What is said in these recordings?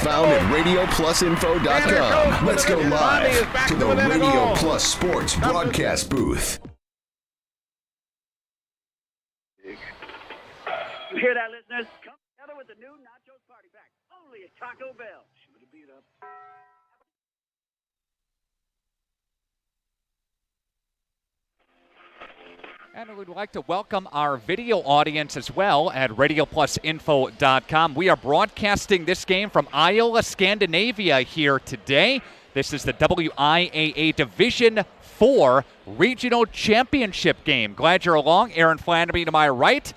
Found at RadioPlusInfo.com. Let's go live to the Radio Plus Sports broadcast booth. You hear that, listeners? Come together with the new Nachos Party Pack, only at Taco Bell. Shoot a beat up. And we'd like to welcome our video audience as well at RadioPlusInfo.com. We are broadcasting this game from Iola Scandinavia here today. This is the WIAA Division IV Regional Championship game. Glad you're along. Aaron Flannery to my right.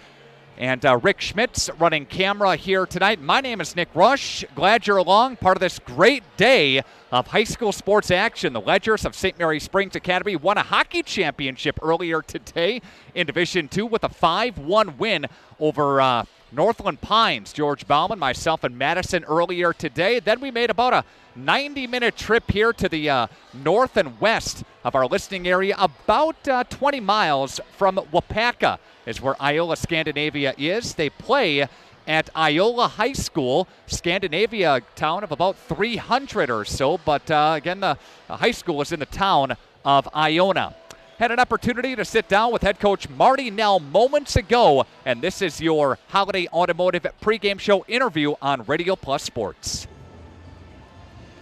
And Rick Schmitz running camera here tonight. My name is Nick Rush. Glad you're along. Part of this great day of high school sports action. The Ledgers of St. Mary Springs Academy won a hockey championship earlier today in Division II with a 5-1 win over Northland Pines. George Bauman, myself, and Madison earlier today. Then we made about a 90-minute trip here to the north and west of our listening area. About 20 miles from Wapaka is where Iola Scandinavia is. They play at Iola High School, Scandinavia town of about 300 or so. But again, the high school is in the town of Iona. Had an opportunity to sit down with head coach Marty Nell moments ago, and this is your Holiday Automotive pregame show interview on Radio Plus Sports.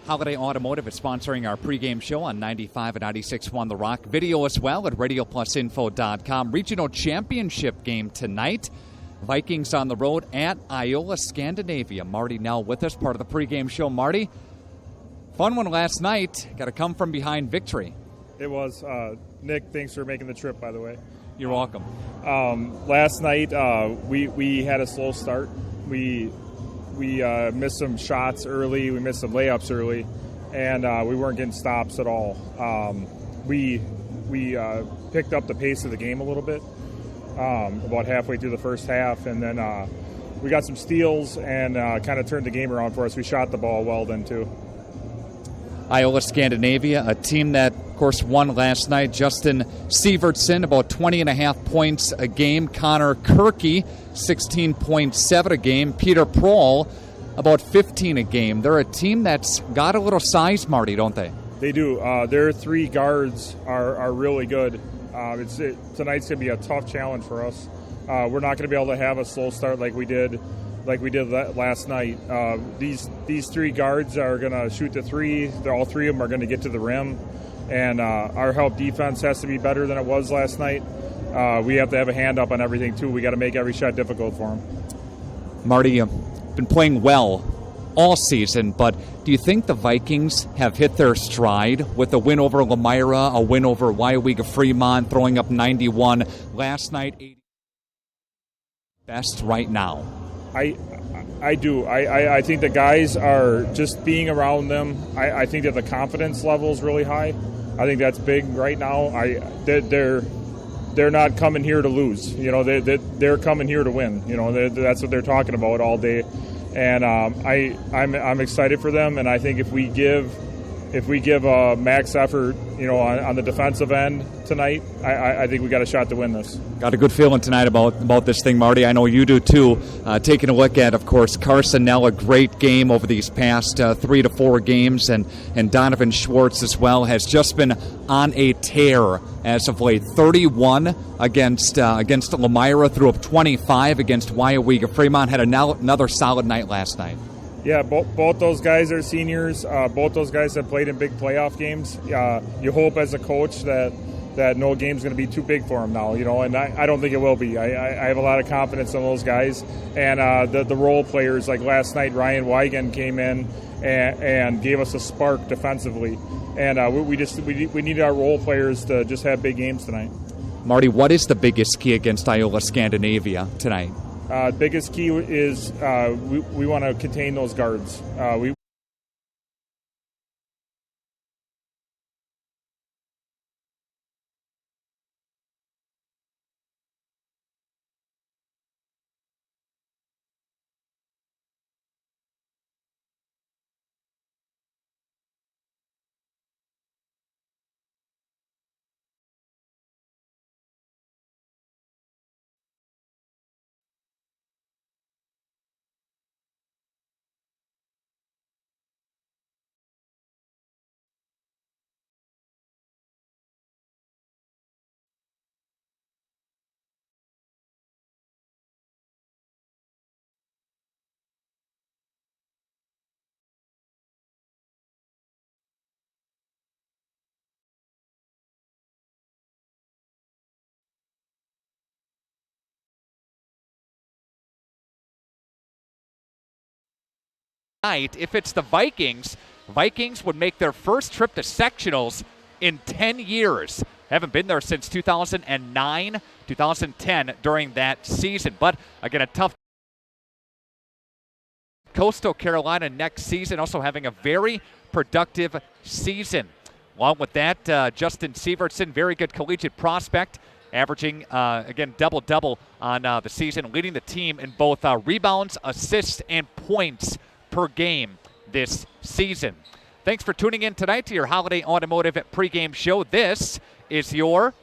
Holiday Automotive is sponsoring our pregame show on 95 and 96.1 The Rock. Video as well at RadioPlusInfo.com. Regional championship game tonight. Vikings on the road at Iola Scandinavia. Marty Nell with us, part of the pregame show. Marty, fun one last night. Got a come from behind victory. It was. Nick, thanks for making the trip, by the way. You're welcome. Last night, we had a slow start. We missed some shots early. We missed some layups early, and we weren't getting stops at all. We picked up the pace of the game a little bit about halfway through the first half, and then we got some steals and kind of turned the game around for us. We shot the ball well then, too. Iola Scandinavia, a team that, of course, won last night. Justin Sievertson, about 20.5 points a game. Connor Kirky, 16.7 a game. Peter Prohl, about 15 a game. They're a team that's got a little size, Marty, don't they? They do. Their three guards are really good. Tonight's going to be a tough challenge for us. We're not going to be able to have a slow start like we did last night. These three guards are going to shoot the three. All three of them are going to get to the rim. And our help defense has to be better than it was last night. We have to have a hand up on everything, too. We got to make every shot difficult for them. Marty, you've been playing well all season, but do you think the Vikings have hit their stride with a win over Lamira, a win over Waiwega Fremont, throwing up 91 last night, 80 best right now? I do. I think the guys are just being around them. I think that the confidence level is really high. I think that's big right now. They're not coming here to lose. You know, they're coming here to win. You know, that's what they're talking about all day. And I'm excited for them. And I think if we give a max effort, you know, on the defensive end tonight, I think we got a shot to win this. Got a good feeling tonight about this thing, Marty. I know you do too. Taking a look at, of course, Carson Nell, a great game over these past 3 to 4 games, and Donovan Schwartz as well has just been on a tear as of late. 31 against Lamira, threw up 25 against Waiwega Fremont. Had another solid night last night. Yeah, both those guys are seniors. Both those guys have played in big playoff games. You hope as a coach that no game's going to be too big for them now, you know, and I don't think it will be. I have a lot of confidence in those guys. And the role players, like last night, Ryan Wigan came in and gave us a spark defensively. And we need our role players to just have big games tonight. Marty, what is the biggest key against Iola Scandinavia tonight? Biggest key is we want to contain those guards. We Tonight, if it's the Vikings, Vikings would make their first trip to sectionals in 10 years. Haven't been there since 2009, 2010 during that season. But again, a tough Coastal Carolina next season, also having a very productive season. Along with that, Justin Sievertson, very good collegiate prospect, averaging, again, double-double on the season, leading the team in both rebounds, assists, and points per game this season. Thanks for tuning in tonight to your Holiday Automotive Pregame show. This is your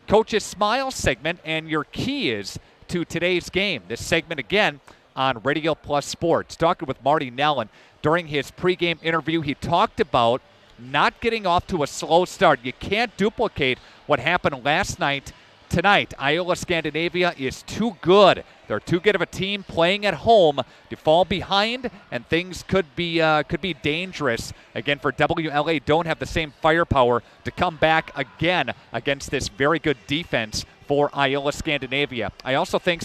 Coach's Smile segment, and your key is to today's game. This segment, again, on Radio Plus Sports. Talking with Marty Nell, and during his pregame interview, he talked about not getting off to a slow start. You can't duplicate what happened last night tonight. Iola Scandinavia is too good. They're too good of a team playing at home to fall behind, and things could be dangerous. Again, for WLA, don't have the same firepower to come back again against this very good defense for Iola Scandinavia. I also think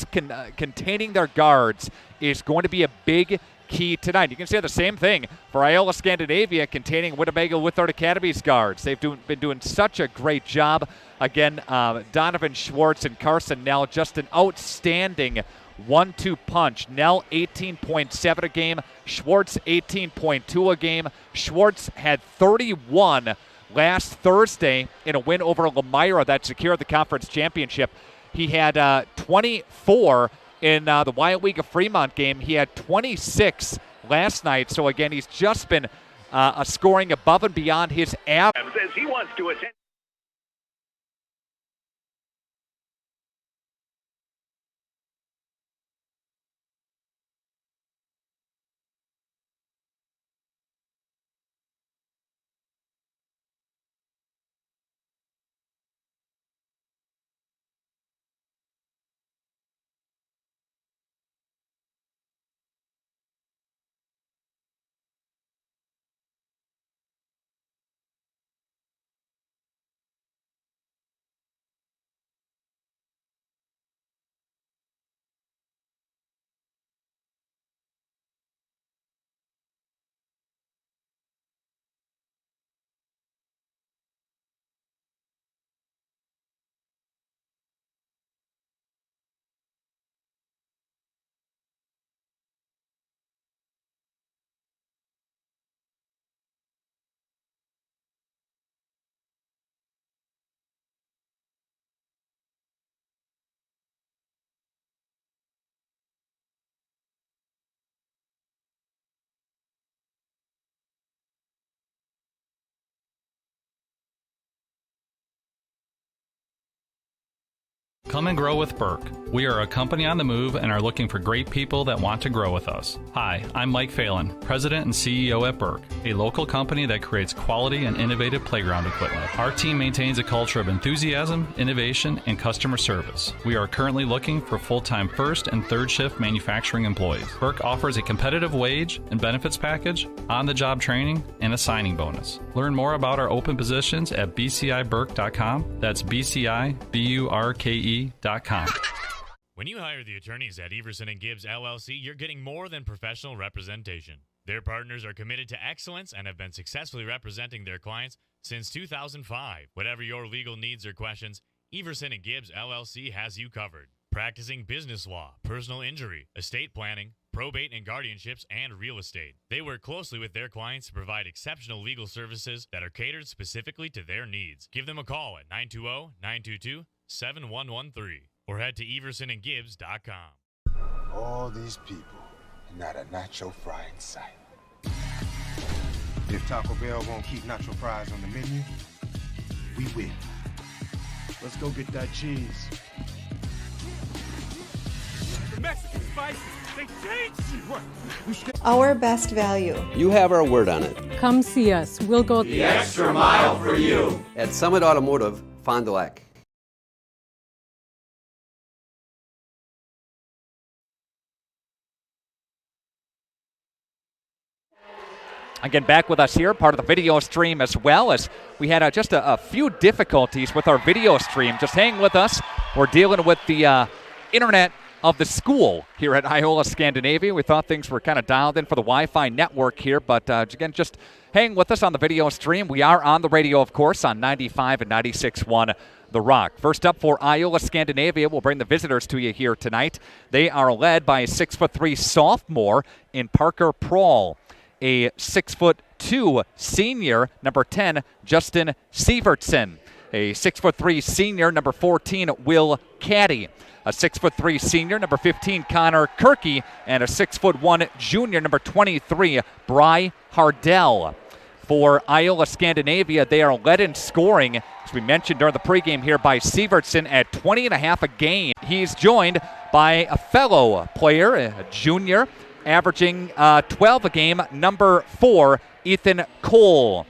containing their guards is going to be a big key tonight. You can say the same thing for Iola Scandinavia containing Winnebago Withart Academy's guards. They've been doing such a great job. Again, Donovan Schwartz and Carson Nell, just an outstanding 1-2 punch. Nell 18.7 a game, Schwartz 18.2 a game. Schwartz had 31 last Thursday in a win over Lemira that secured the conference championship. He had 24 in the Wild League of Fremont game. He had 26 last night. So again, he's just been scoring above and beyond his average. Says he wants to attend. Come and grow with Burke. We are a company on the move and are looking for great people that want to grow with us. Hi, I'm Mike Phelan, President and CEO at Burke, a local company that creates quality and innovative playground equipment. Our team maintains a culture of enthusiasm, innovation, and customer service. We are currently looking for full-time first and third shift manufacturing employees. Burke offers a competitive wage and benefits package, on-the-job training, and a signing bonus. Learn more about our open positions at bciburke.com. That's bciburke.com. When you hire the attorneys at Everson & Gibbs LLC, you're getting more than professional representation. Their partners are committed to excellence and have been successfully representing their clients since 2005. Whatever your legal needs or questions, Everson & Gibbs LLC has you covered. Practicing business law, personal injury, estate planning, probate and guardianships, and real estate. They work closely with their clients to provide exceptional legal services that are catered specifically to their needs. Give them a call at 920-922-7113 or head to eversonandgibbs.com. All these people and not a nacho fry in sight. If Taco Bell won't keep nacho fries on the menu, we win. Let's go get that cheese. Mexican spices, they taste you. Our best value. You have our word on it. Come see us. We'll go the extra mile for you. At Summit Automotive, Fond du Lac. Again, back with us here, part of the video stream as well, as we had just a few difficulties with our video stream. Just hang with us. We're dealing with the internet of the school here at Iola Scandinavia. We thought things were kind of dialed in for the Wi-Fi network here, but again, just hang with us on the video stream. We are on the radio, of course, on 95 and 96.1 The Rock. First up for Iola Scandinavia, we'll bring the visitors to you here tonight. They are led by a 6'3" sophomore in Parker Prawl, a 6'2" senior, number 10, Justin Sievertson, a 6'3" senior, number 14, Will Caddy, a 6'3" senior, number 15, Connor Kirky, and a 6'1" junior, number 23, Bry Hardell. For Iola Scandinavia, they are led in scoring, as we mentioned during the pregame here, by Sievertson at 20.5 a game. He's joined by a fellow player, a junior, averaging 12 a game, number 4, Ethan Cole.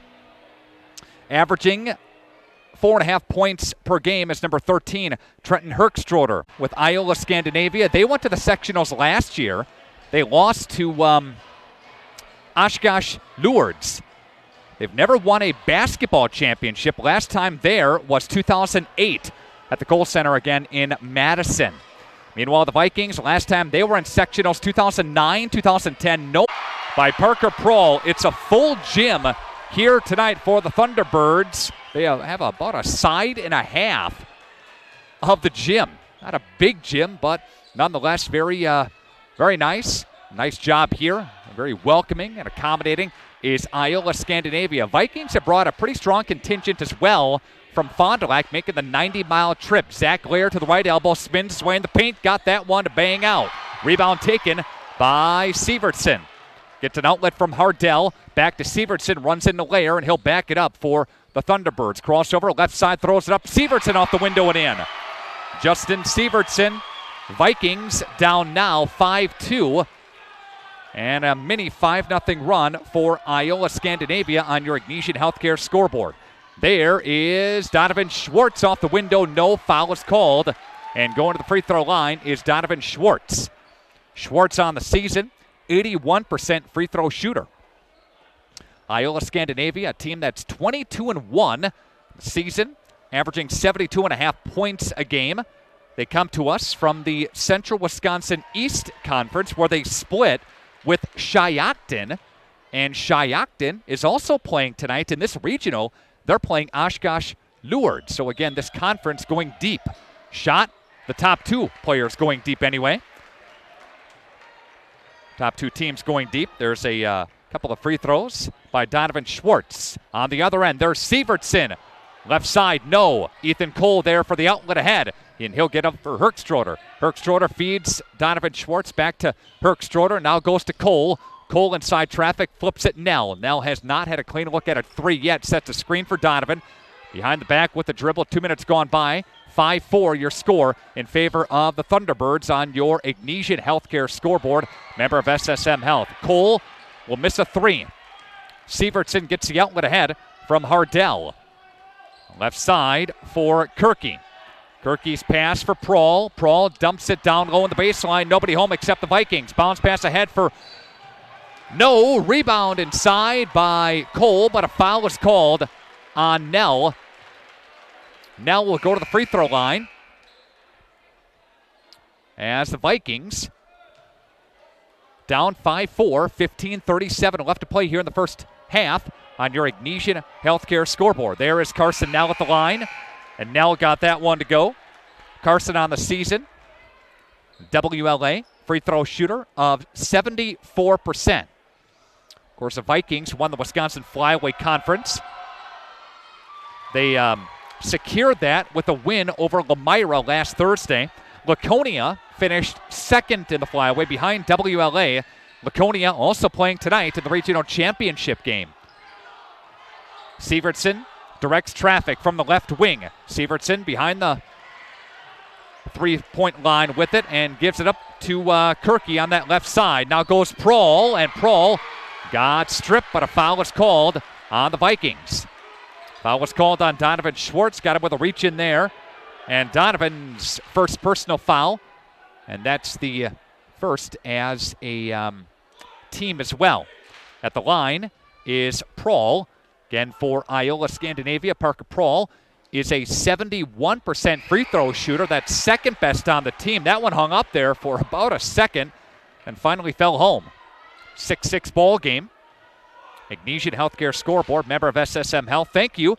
Averaging 4.5 points per game is number 13, Trenton Herkstroder. With Iola Scandinavia, they went to the sectionals last year. They lost to Oshkosh Lourdes. They've never won a basketball championship. Last time there was 2008 at the Kohl Center again in Madison. Meanwhile, the Vikings, last time they were in sectionals 2009, 2010, no. By Parker Prawl, it's a full gym here tonight for the Thunderbirds. They have about a side and a half of the gym. Not a big gym, but nonetheless very nice. Nice job here. Very welcoming and accommodating is Iola Scandinavia. Vikings have brought a pretty strong contingent as well from Fond du Lac, making the 90-mile trip. Zach Lair to the right elbow, spins his way in the paint, got that one to bang out. Rebound taken by Sievertson. Gets an outlet from Hardell, back to Sievertson, runs into Lair, and he'll back it up for the Thunderbirds. Crossover, left side, throws it up. Sievertson off the window and in. Justin Sievertson, Vikings down now 5-2. And a mini 5-0 run for Iola Scandinavia on your Ignesian Healthcare scoreboard. There is Donovan Schwartz off the window. No foul is called. And going to the free throw line is Donovan Schwartz. Schwartz on the season, 81% free throw shooter. Iola Scandinavia, a team that's 22-1 season, averaging 72.5 points a game. They come to us from the Central Wisconsin East Conference, where they split with Shiocton, and Shiocton is also playing tonight in this regional. They're playing Oshkosh Lourdes. So again, this conference going deep. Shot, the top two players going deep anyway. Top two teams going deep. There's a couple of free throws by Donovan Schwartz. On the other end, there's Sievertson. Left side, no. Ethan Cole there for the outlet ahead. And he'll get up for Herkstroder. Herkstroder feeds Donovan Schwartz back to Herkstroder. Now goes to Cole. Cole inside traffic, flips it Nell. Nell has not had a clean look at a three yet. Sets a screen for Donovan. Behind the back with the dribble. 2 minutes gone by. 5-4 your score in favor of the Thunderbirds on your Ignesian Healthcare scoreboard. Member of SSM Health. Cole will miss a three. Sievertson gets the outlet ahead from Hardell. Left side for Kirky. Kirky's pass for Prawl. Prawl dumps it down low in the baseline. Nobody home except the Vikings. Bounce pass ahead for no. Rebound inside by Cole, but a foul is called on Nell. Nell will go to the free throw line as the Vikings down 5-4, 15:37 left to play here in the first half on your Ignesian Healthcare scoreboard. There is Carson Nell at the line, and Nell got that one to go. Carson on the season, WLA, free throw shooter of 74%. Of course, the Vikings won the Wisconsin Flyaway Conference. They secured that with a win over Lemira last Thursday. Laconia finished second in the Flyaway behind WLA. Laconia also playing tonight in the regional championship game. Sievertson directs traffic from the left wing. Sievertson behind the three-point line with it and gives it up to Kirky on that left side. Now goes Prawl, and Prawl got stripped, but a foul is called on the Vikings. Foul was called on Donovan Schwartz. Got him with a reach in there. And Donovan's first personal foul. And that's the first as a team as well. At the line is Prawl. Again for Iola Scandinavia, Parker Prawl is a 71% free throw shooter. That's second best on the team. That one hung up there for about a second and finally fell home. 6-6 ball game. Magnesium Healthcare scoreboard, member of SSM Health. Thank you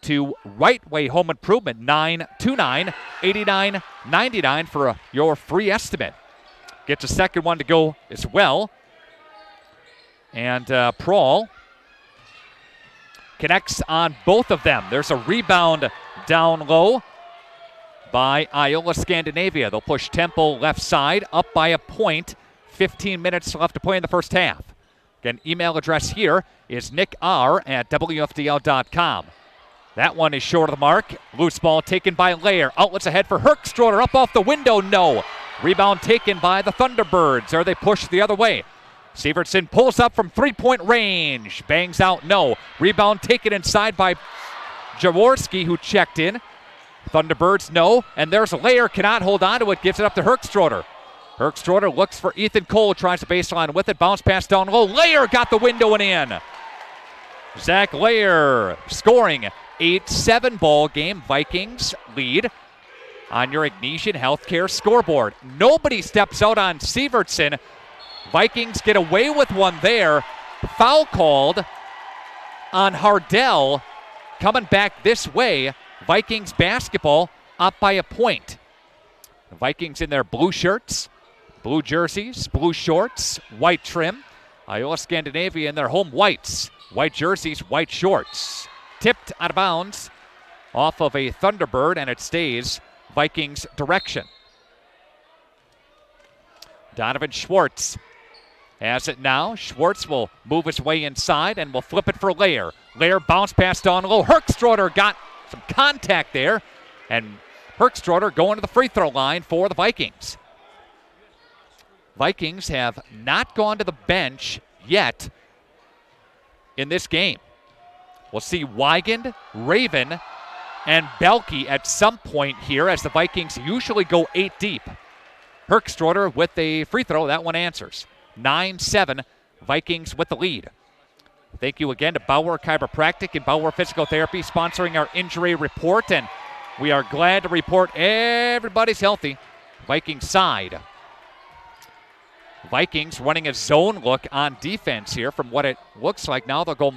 to Right Way Home Improvement, 929-8999 for your free estimate. Gets a second one to go as well. And Prawl connects on both of them. There's a rebound down low by Iola Scandinavia. They'll push Temple left side up by a point. 15 minutes left to play in the first half. Again, email address here is nickr@wfdl.com. That one is short of the mark. Loose ball taken by Lair. Outlets ahead for Herkstroder. Up off the window, no. Rebound taken by the Thunderbirds, or they push the other way. Sievertson pulls up from three-point range. Bangs out, no. Rebound taken inside by Jaworski, who checked in. Thunderbirds, no. And there's Lair, cannot hold on to it, gives it up to Herkstroder. Herkstroder looks for Ethan Cole, tries to baseline with it, bounce pass down low. Lair got the window and in. Zach Lair scoring. 8-7 ball game. Vikings lead on your Magnesium Healthcare scoreboard. Nobody steps out on Sievertson. Vikings get away with one there. Foul called on Hardell. Coming back this way. Vikings basketball up by a point. The Vikings in their blue shirts, blue jerseys, blue shorts, white trim. Iola Scandinavia in their home whites, white jerseys, white shorts. Tipped out of bounds off of a Thunderbird, and it stays Vikings direction. Donovan Schwartz has it now. Schwartz will move his way inside and will flip it for Lair. Lair bounce pass down low. Herkstroder got some contact there, and Herkstroder going to the free throw line for the Vikings. Vikings have not gone to the bench yet in this game. We'll see Wigand, Raven, and Belke at some point here as the Vikings usually go 8 deep. Herkstroder with a free throw. That one answers. 9-7, Vikings with the lead. Thank you again to Bauer Chiropractic and Bauer Physical Therapy sponsoring our injury report, and we are glad to report everybody's healthy. Vikings side. Vikings running a zone look on defense here from what it looks like. Now they'll go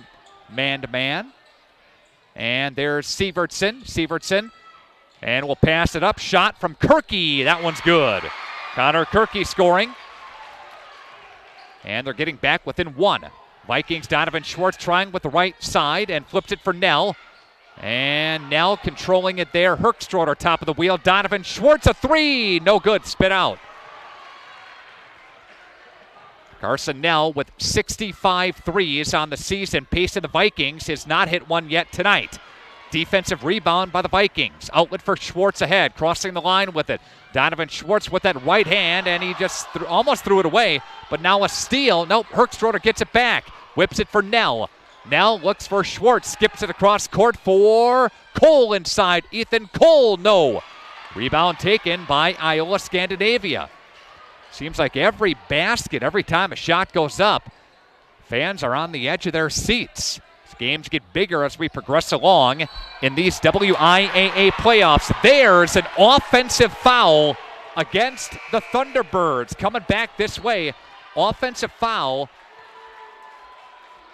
man-to-man. And there's Sievertson. And we'll pass it up. Shot from Kirky. That one's good. Connor Kirky scoring. And they're getting back within one. Vikings, Donovan Schwartz trying with the right side and flips it for Nell. And Nell controlling it there. Herkstroder top of the wheel. Donovan Schwartz, a three. No good. Spit out. Carson Nell with 65 threes on the season. Pace of the Vikings has not hit one yet tonight. Defensive rebound by the Vikings. Outlet for Schwartz ahead. Crossing the line with it. Donovan Schwartz with that right hand, and he just almost threw it away. But now a steal. Nope, Herkstroder gets it back. Whips it for Nell. Nell looks for Schwartz. Skips it across court for Cole inside. Ethan Cole, no. Rebound taken by Iola Scandinavia. Seems like every basket, every time a shot goes up, fans are on the edge of their seats. Games get bigger as we progress along in these WIAA playoffs. There's an offensive foul against the Thunderbirds. Coming back this way, offensive foul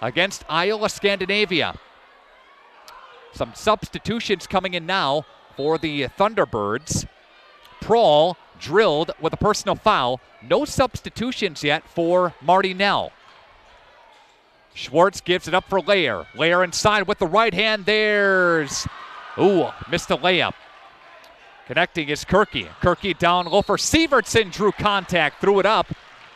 against Iola Scandinavia. Some substitutions coming in now for the Thunderbirds. Prawl drilled with a personal foul. No substitutions yet for Marty Nell. Schwartz gives it up for Lair. Lair inside with the right hand. There's, missed a layup. Connecting is Kirky. Kirky down low for Sievertson. Drew contact, threw it up.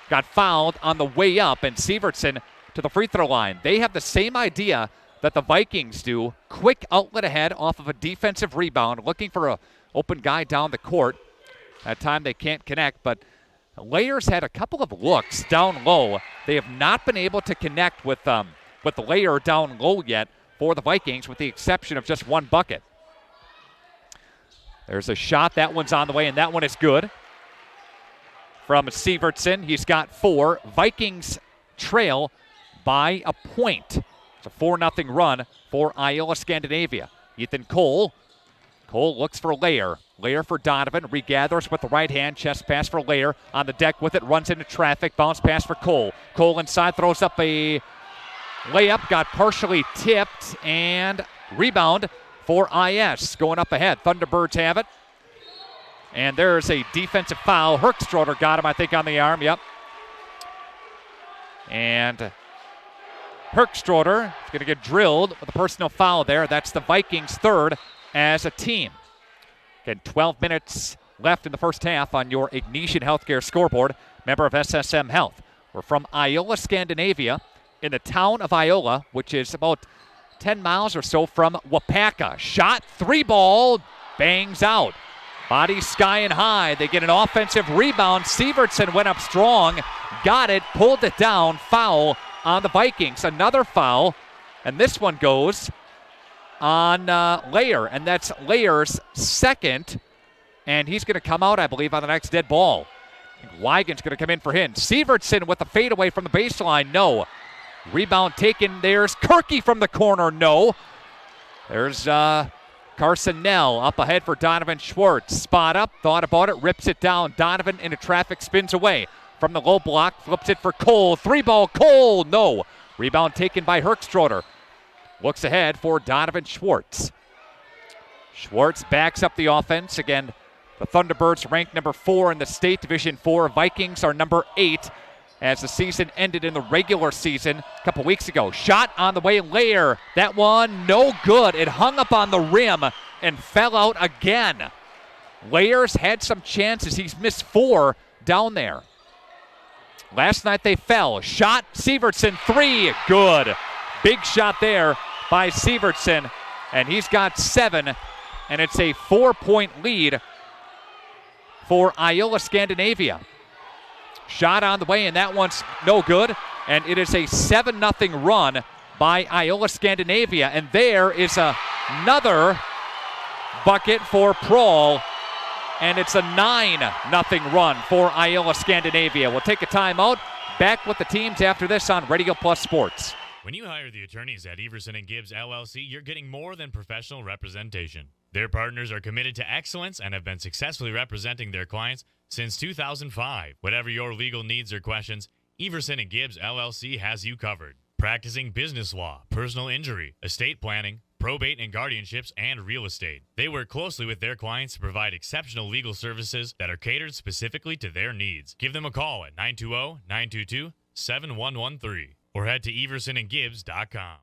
Got fouled on the way up, and Sievertson to the free throw line. They have the same idea that the Vikings do. Quick outlet ahead off of a defensive rebound, looking for an open guy down the court. That time they can't connect, but Lair's had a couple of looks down low. They have not been able to connect with the Lair down low yet for the Vikings, with the exception of just one bucket. There's a shot. That one's on the way, and that one is good. From Sievertson, he's got 4. Vikings trail by a point. It's a 4-0 run for Iola Scandinavia. Ethan Cole Cole looks for Lair. Lair for Donovan. Regathers with the right hand. Chest pass for Lair. On the deck with it. Runs into traffic. Bounce pass for Cole. Cole inside throws up a layup. Got partially tipped. And rebound for IS. Going up ahead. Thunderbirds have it. And there's a defensive foul. Herkstroder got him, I think, on the arm. Yep. And Herkstroder is going to get drilled with a personal foul there. That's the Vikings' third as a team. Again, 12 minutes left in the first half on your Ignatian Healthcare scoreboard. Member of SSM Health. We're from Iola, Scandinavia, in the town of Iola, which is about 10 miles or so from Wapaka. Shot, 3-ball, bangs out. Body sky and high. They get an offensive rebound. Sievertson went up strong, got it, pulled it down. Foul on the Vikings. Another foul, and this one goes on Lair, and that's Lair's second, and he's going to come out, I believe, on the next dead ball. Wigan's going to come in for him. Sievertson with the fadeaway from the baseline. No. Rebound taken. There's Kirky from the corner. No. There's Carson Nell up ahead for Donovan Schwartz. Spot up, thought about it, rips it down. Donovan into traffic, spins away from the low block, flips it for Cole. 3-ball, Cole, no. Rebound taken by Herkstroder. Looks ahead for Donovan Schwartz. Schwartz backs up the offense. Again, the Thunderbirds ranked number 4 in the state, Division 4. Vikings are number 8 as the season ended in the regular season a couple weeks ago. Shot on the way, Lair. That one, no good. It hung up on the rim and fell out again. Lair's had some chances. He's missed 4 down there. Last night they fell. Shot, Sievertson, 3, good. Big shot there by Sievertson, and he's got 7, and it's a 4-point lead for Iola Scandinavia. Shot on the way, and that one's no good. And it is a 7-0 run by Iola Scandinavia. And there is another bucket for Prahl. And it's a 9-0 run for Iola Scandinavia. We'll take a timeout. Back with the teams after this on Radio Plus Sports. When you hire the attorneys at Everson & Gibbs LLC, you're getting more than professional representation. Their partners are committed to excellence and have been successfully representing their clients since 2005. Whatever your legal needs or questions, Everson & Gibbs LLC has you covered. Practicing business law, personal injury, estate planning, probate and guardianships, and real estate. They work closely with their clients to provide exceptional legal services that are catered specifically to their needs. Give them a call at 920-922-7113 or head to eversonandgibbs.com.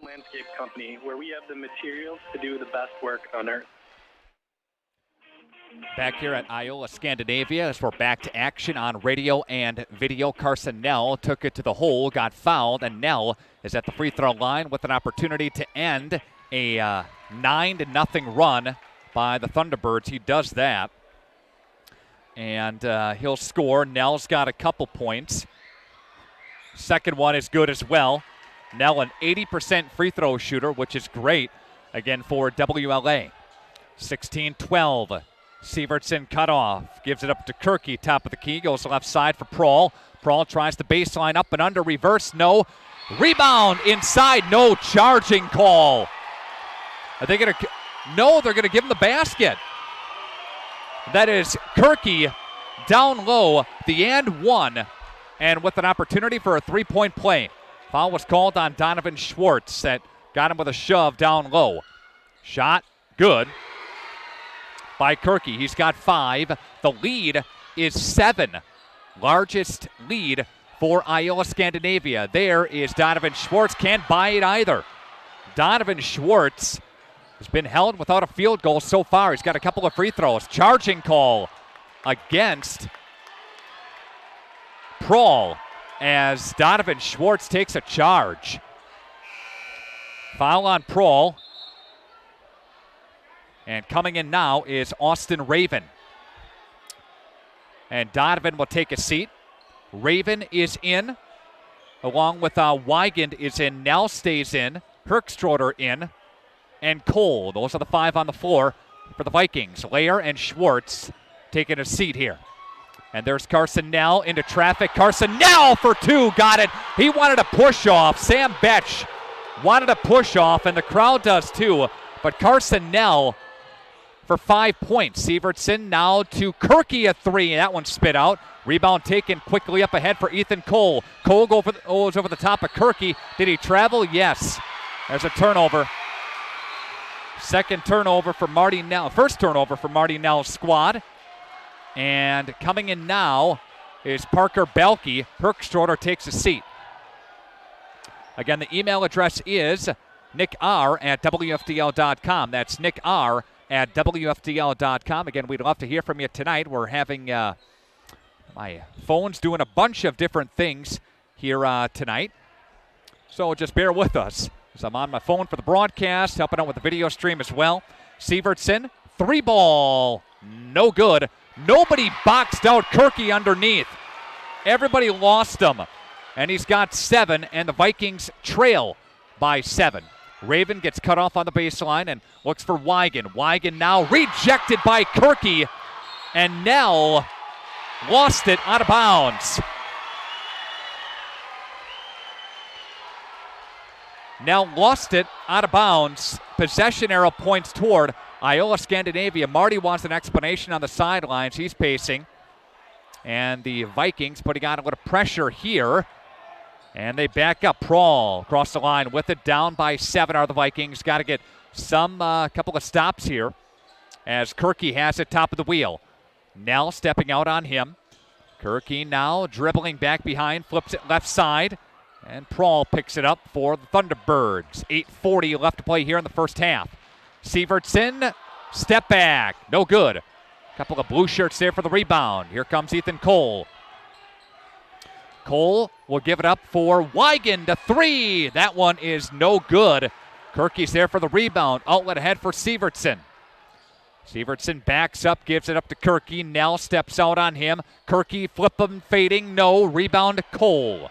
Landscape company where we have the materials to do the best work on earth. Back here at Iola Scandinavia as we're back to action on radio and video. Carson Nell took it to the hole, got fouled, and Nell is at the free throw line with an opportunity to end a 9-0 run by the Thunderbirds. He does that, and he'll score. Nell's got a couple points. Second one is good as well. Nell an 80% free throw shooter, which is great, again, for WLA. 16-12. Sievertson cut off. Gives it up to Kirky, top of the key. Goes left side for Prahl. Prahl tries the baseline up and under. Reverse, no. Rebound inside, no. Charging call. Are they going to? No, they're going to give him the basket. That is Kirky down low, the and one, and with an opportunity for a three-point play. Foul was called on Donovan Schwartz that got him with a shove down low. Shot good by Kirky. He's got 5. The lead is 7. Largest lead for Iola Scandinavia. There is Donovan Schwartz. Can't buy it either. Donovan Schwartz has been held without a field goal so far. He's got a couple of free throws. Charging call against Prahl as Donovan Schwartz takes a charge. Foul on Prahl. And coming in now is Austin Raven. And Donovan will take a seat. Raven is in, along with Weigand is in. Nell stays in. Herkstroder in. And Cole. Those are the 5 on the floor for the Vikings. Lair and Schwartz taking a seat here. And there's Carson Nell into traffic. Carson Nell for 2. Got it. He wanted a push off. Sam Betch wanted a push off, and the crowd does too. But Carson Nell for 5 points. Sievertson now to Kirky, a 3. That one spit out. Rebound taken quickly up ahead for Ethan Cole. Cole goes over the top of Kirky. Did he travel? Yes. There's a turnover. Second turnover for Marty Nell. First turnover for Marty Nell's squad. And coming in now is Parker Belke. Herkstroder takes a seat. Again, the email address is nickr@wfdl.com. That's nickr@wfdl.com. Again, we'd love to hear from you tonight. We're having my phone's doing a bunch of different things here tonight. So just bear with us as I'm on my phone for the broadcast, helping out with the video stream as well. Sievertson, 3 ball, no good. Nobody boxed out Kirky underneath. Everybody lost him. And he's got 7, and the Vikings trail by 7. Raven gets cut off on the baseline and looks for Weigand. Weigand now rejected by Kirky, and Nell lost it out of bounds. Nell lost it out of bounds. Possession arrow points toward Iola Scandinavia. Marty wants an explanation on the sidelines. He's pacing. And the Vikings putting on a little pressure here. And they back up. Prawl across the line with it. Down by 7 are the Vikings. Got to get some couple of stops here as Kirky has it top of the wheel. Nell stepping out on him. Kirky now dribbling back behind. Flips it left side. And Prawl picks it up for the Thunderbirds. 8:40 left to play here in the first half. Sievertson, step back. No good. Couple of blue shirts there for the rebound. Here comes Ethan Cole. Cole will give it up for Weigand, a 3. That one is no good. Kirky's there for the rebound. Outlet ahead for Sievertson. Sievertson backs up, gives it up to Kirky. Nell steps out on him. Kirky flip him, fading. No. Rebound Cole.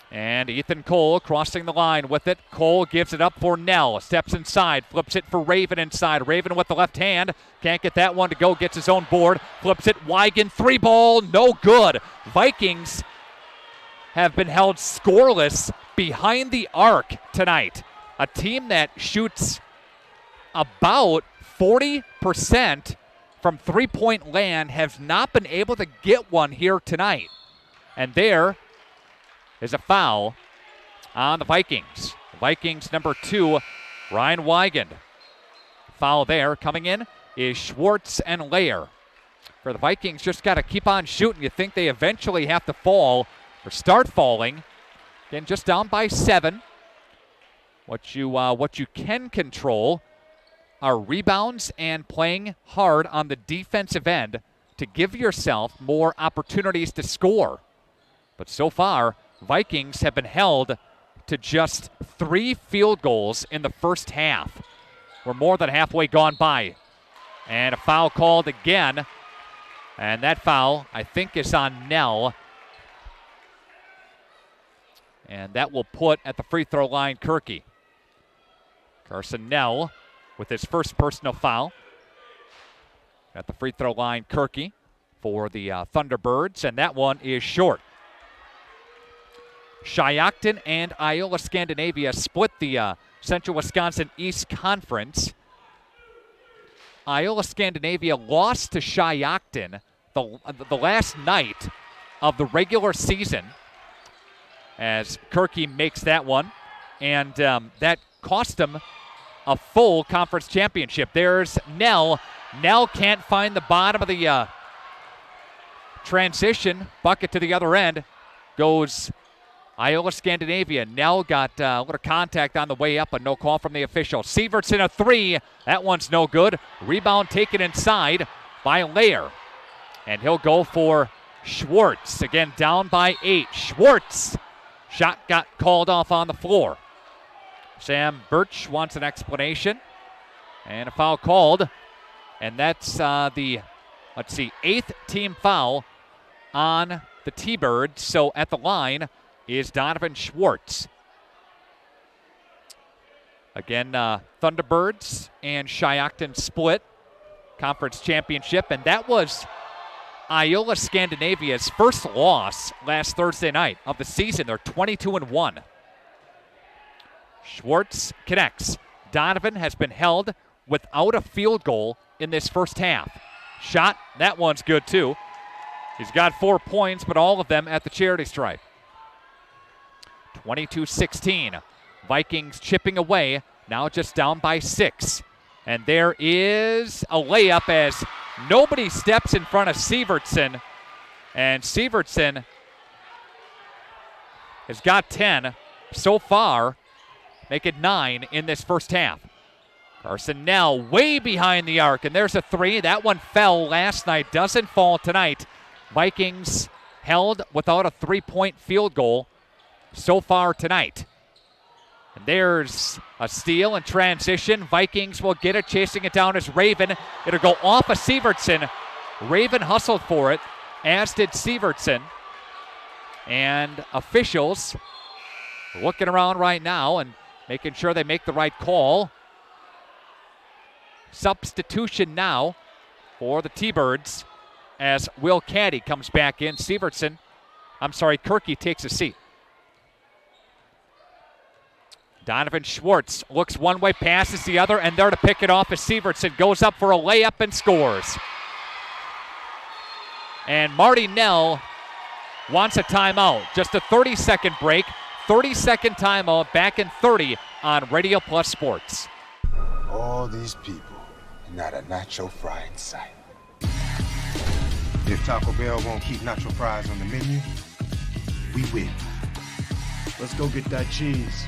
And Ethan Cole crossing the line with it. Cole gives it up for Nell. Steps inside. Flips it for Raven inside. Raven with the left hand. Can't get that one to go. Gets his own board. Flips it. Weigand, 3 ball. No good. Vikings have been held scoreless behind the arc tonight. A team that shoots about 40% from three-point land has not been able to get one here tonight. And there is a foul on the Vikings. Vikings number 2, Ryan Weigand. Foul there. Coming in is Schwartz and Lair. For the Vikings, just got to keep on shooting. You think they eventually have to fall or start falling. Again, just down by 7. What you can control are rebounds and playing hard on the defensive end to give yourself more opportunities to score. But so far, Vikings have been held to just 3 field goals in the first half. We're more than halfway gone by. And a foul called again. And that foul, I think, is on Nell. And that will put at the free throw line Kirky. Carson Nell with his first personal foul. At the free throw line, Kirky for the Thunderbirds. And that one is short. Shiocton and Iola Scandinavia split the Central Wisconsin East Conference. Iola Scandinavia lost to Shiocton the last night of the regular season as Kirky makes that one. And that cost him a full conference championship. There's Nell. Nell can't find the bottom of the transition. Bucket to the other end. Goes Iola Scandinavia. Nell got a little contact on the way up, but no call from the official. Sievertson, a 3. That one's no good. Rebound taken inside by Lair. And he'll go for Schwartz. Again, down by 8. Schwartz. Shot got called off on the floor. Sam Birch wants an explanation. And a foul called. And that's the let's see, 8th team foul on the T-Birds. So at the line is Donovan Schwartz. Again, Thunderbirds and Shiocton split conference championship, and that was Iola Scandinavia's first loss last Thursday night of the season. They're 22-1. Schwartz connects. Donovan has been held without a field goal in this first half. Shot, that one's good too. He's got 4 points, but all of them at the charity stripe. 22-16. Vikings chipping away, now just down by 6. And there is a layup as nobody steps in front of Sievertson. And Sievertson has got 10 so far, make it 9 in this first half. Carson Nell way behind the arc, and there's a 3. That one fell last night, doesn't fall tonight. Vikings held without a 3-point field goal so far tonight. And there's a steal and transition. Vikings will get it, chasing it down as Raven. It'll go off of Sievertson. Raven hustled for it, as did Sievertson. And officials looking around right now and making sure they make the right call. Substitution now for the T-Birds as Will Caddy comes back in. Kirky takes a seat. Donovan Schwartz looks one way, passes the other, and there to pick it off as Sievertson goes up for a layup and scores. And Marty Nell wants a timeout. Just a 30-second break. 30-second timeout, back in 30 on Radio Plus Sports. All these people, not a nacho fry in sight. If Taco Bell won't keep nacho fries on the menu, we win. Let's go get that cheese.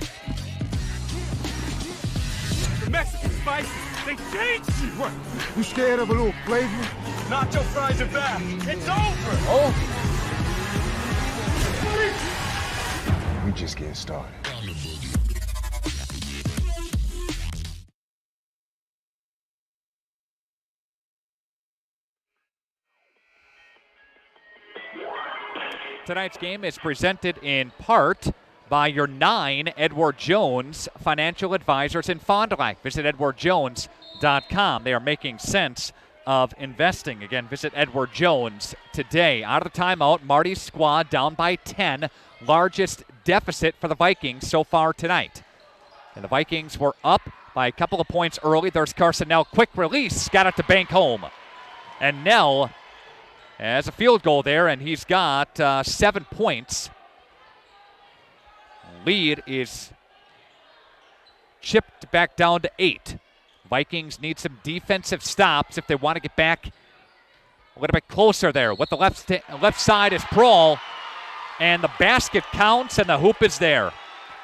The Mexican spices, they changed you. What? You scared of a little flavor? Nacho fries are back. It's over. Oh. We just getting started. Tonight's game is presented in part by your 9 Edward Jones financial advisors in Fond du Lac. Visit edwardjones.com. They are making sense of investing. Again, visit Edward Jones today. Out of the timeout, Marty's squad down by 10. Largest deficit for the Vikings so far tonight. And the Vikings were up by a couple of points early. There's Carson Nell. Quick release. Got it to bank home. And Nell has a field goal there, and he's got 7 points. Lead is chipped back down to 8. Vikings need some defensive stops if they want to get back a little bit closer there. With the left side is Prawl, and the basket counts, and the hoop is there.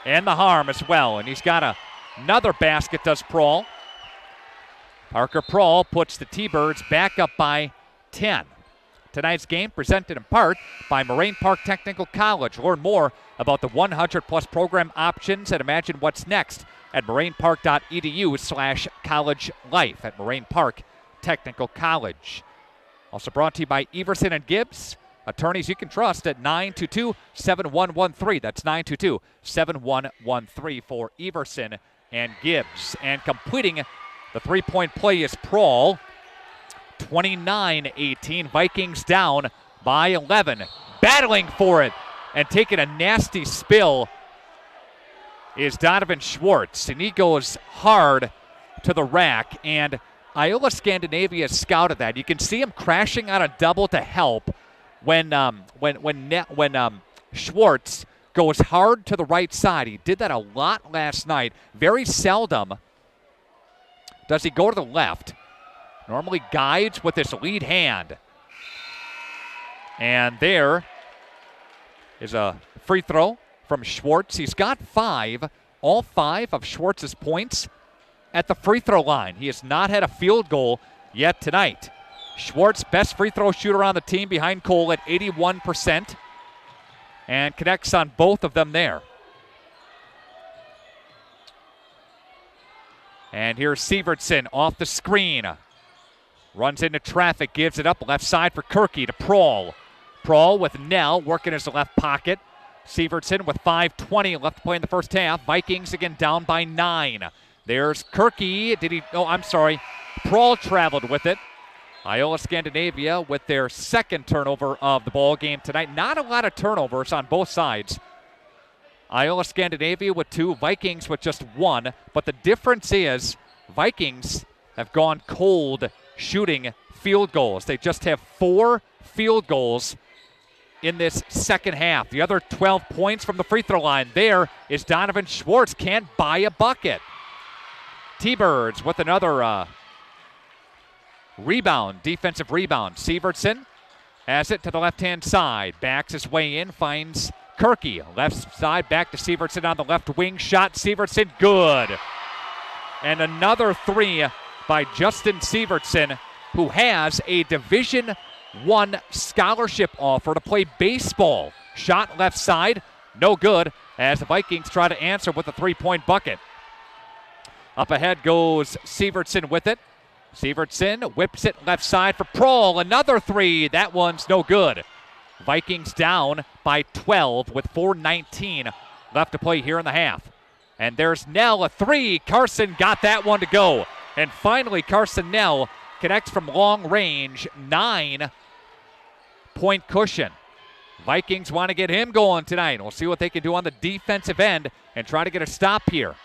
And the harm as well, and he's got another basket, does Prawl. Parker Prawl puts the T-Birds back up by 10. Tonight's game presented in part by Moraine Park Technical College. Learn more about the 100-plus program options and imagine what's next at morainepark.edu/college life at Moraine Park Technical College. Also brought to you by Everson and Gibbs, attorneys you can trust at 922-7113. That's 922-7113 for Everson and Gibbs. And completing the three-point play is Prawl. 29-18. Vikings down by 11. Battling for it and taking a nasty spill is Donovan Schwartz. And he goes hard to the rack. And Iola Scandinavia scouted that. You can see him crashing on a double to help when Schwartz goes hard to the right side. He did that a lot last night. Very seldom does he go to the left. Normally guides with his lead hand. And there is a free throw from Schwartz. He's got 5, all 5 of Schwartz's points at the free throw line. He has not had a field goal yet tonight. Schwartz, best free throw shooter on the team behind Cole at 81%. And connects on both of them there. And here's Sievertson off the screen. Runs into traffic, gives it up left side for Kirky to Prohl. Prohl with Nell working his left pocket. Sievertson with 5:20 left to play in the first half. Vikings again down by 9. There's Kirky. Prohl traveled with it. Iola Scandinavia with their second turnover of the ball game tonight. Not a lot of turnovers on both sides. Iola Scandinavia with 2, Vikings with just 1. But the difference is Vikings have gone cold shooting field goals. They just have 4 field goals in this second half. The other 12 points from the free throw line. There is Donovan Schwartz. Can't buy a bucket. T-Birds with another rebound, defensive rebound. Sievertson has it to the left-hand side. Backs his way in, finds Kirky. Left side, back to Sievertson on the left wing. Shot, Sievertson, good. And another 3 by Justin Sievertson, who has a Division I scholarship offer to play baseball. Shot left side, no good, as the Vikings try to answer with a 3-point bucket. Up ahead goes Sievertson with it. Sievertson whips it left side for Prohl. Another 3. That one's no good. Vikings down by 12 with 4:19 left to play here in the half. And there's Nell, a 3. Carson got that one to go. And finally, Carson Nell connects from long range. 9-point cushion. Vikings want to get him going tonight. We'll see what they can do on the defensive end and try to get a stop here.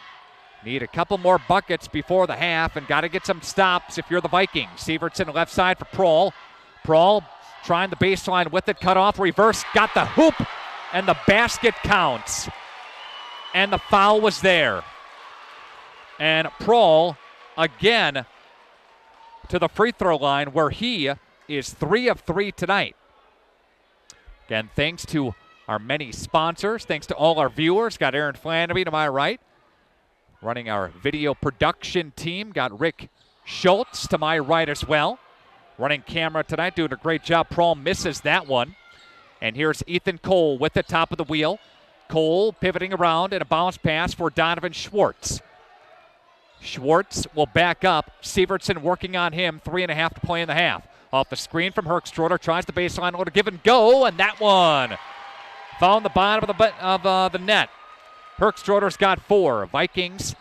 Need a couple more buckets before the half and got to get some stops if you're the Vikings. Sievertson left side for Prohl. Prohl trying the baseline with it, cut off, reverse, got the hoop, and the basket counts. And the foul was there. And Prohl again to the free throw line where he is 3 of 3 tonight. Again, thanks to our many sponsors, thanks to all our viewers. Got Aaron Flannery to my right, running our video production team. Got Rick Schultz to my right as well, running camera tonight, doing a great job. Prohl misses that one. And here's Ethan Cole with the top of the wheel. Cole pivoting around and a bounce pass for Donovan Schwartz. Schwartz will back up. Sievertson working on him. 3.5 to play in the half. Off the screen from Herkstroder, tries the baseline, to give and go, and that one found the bottom of the net. Herkstroder's got 4. Vikings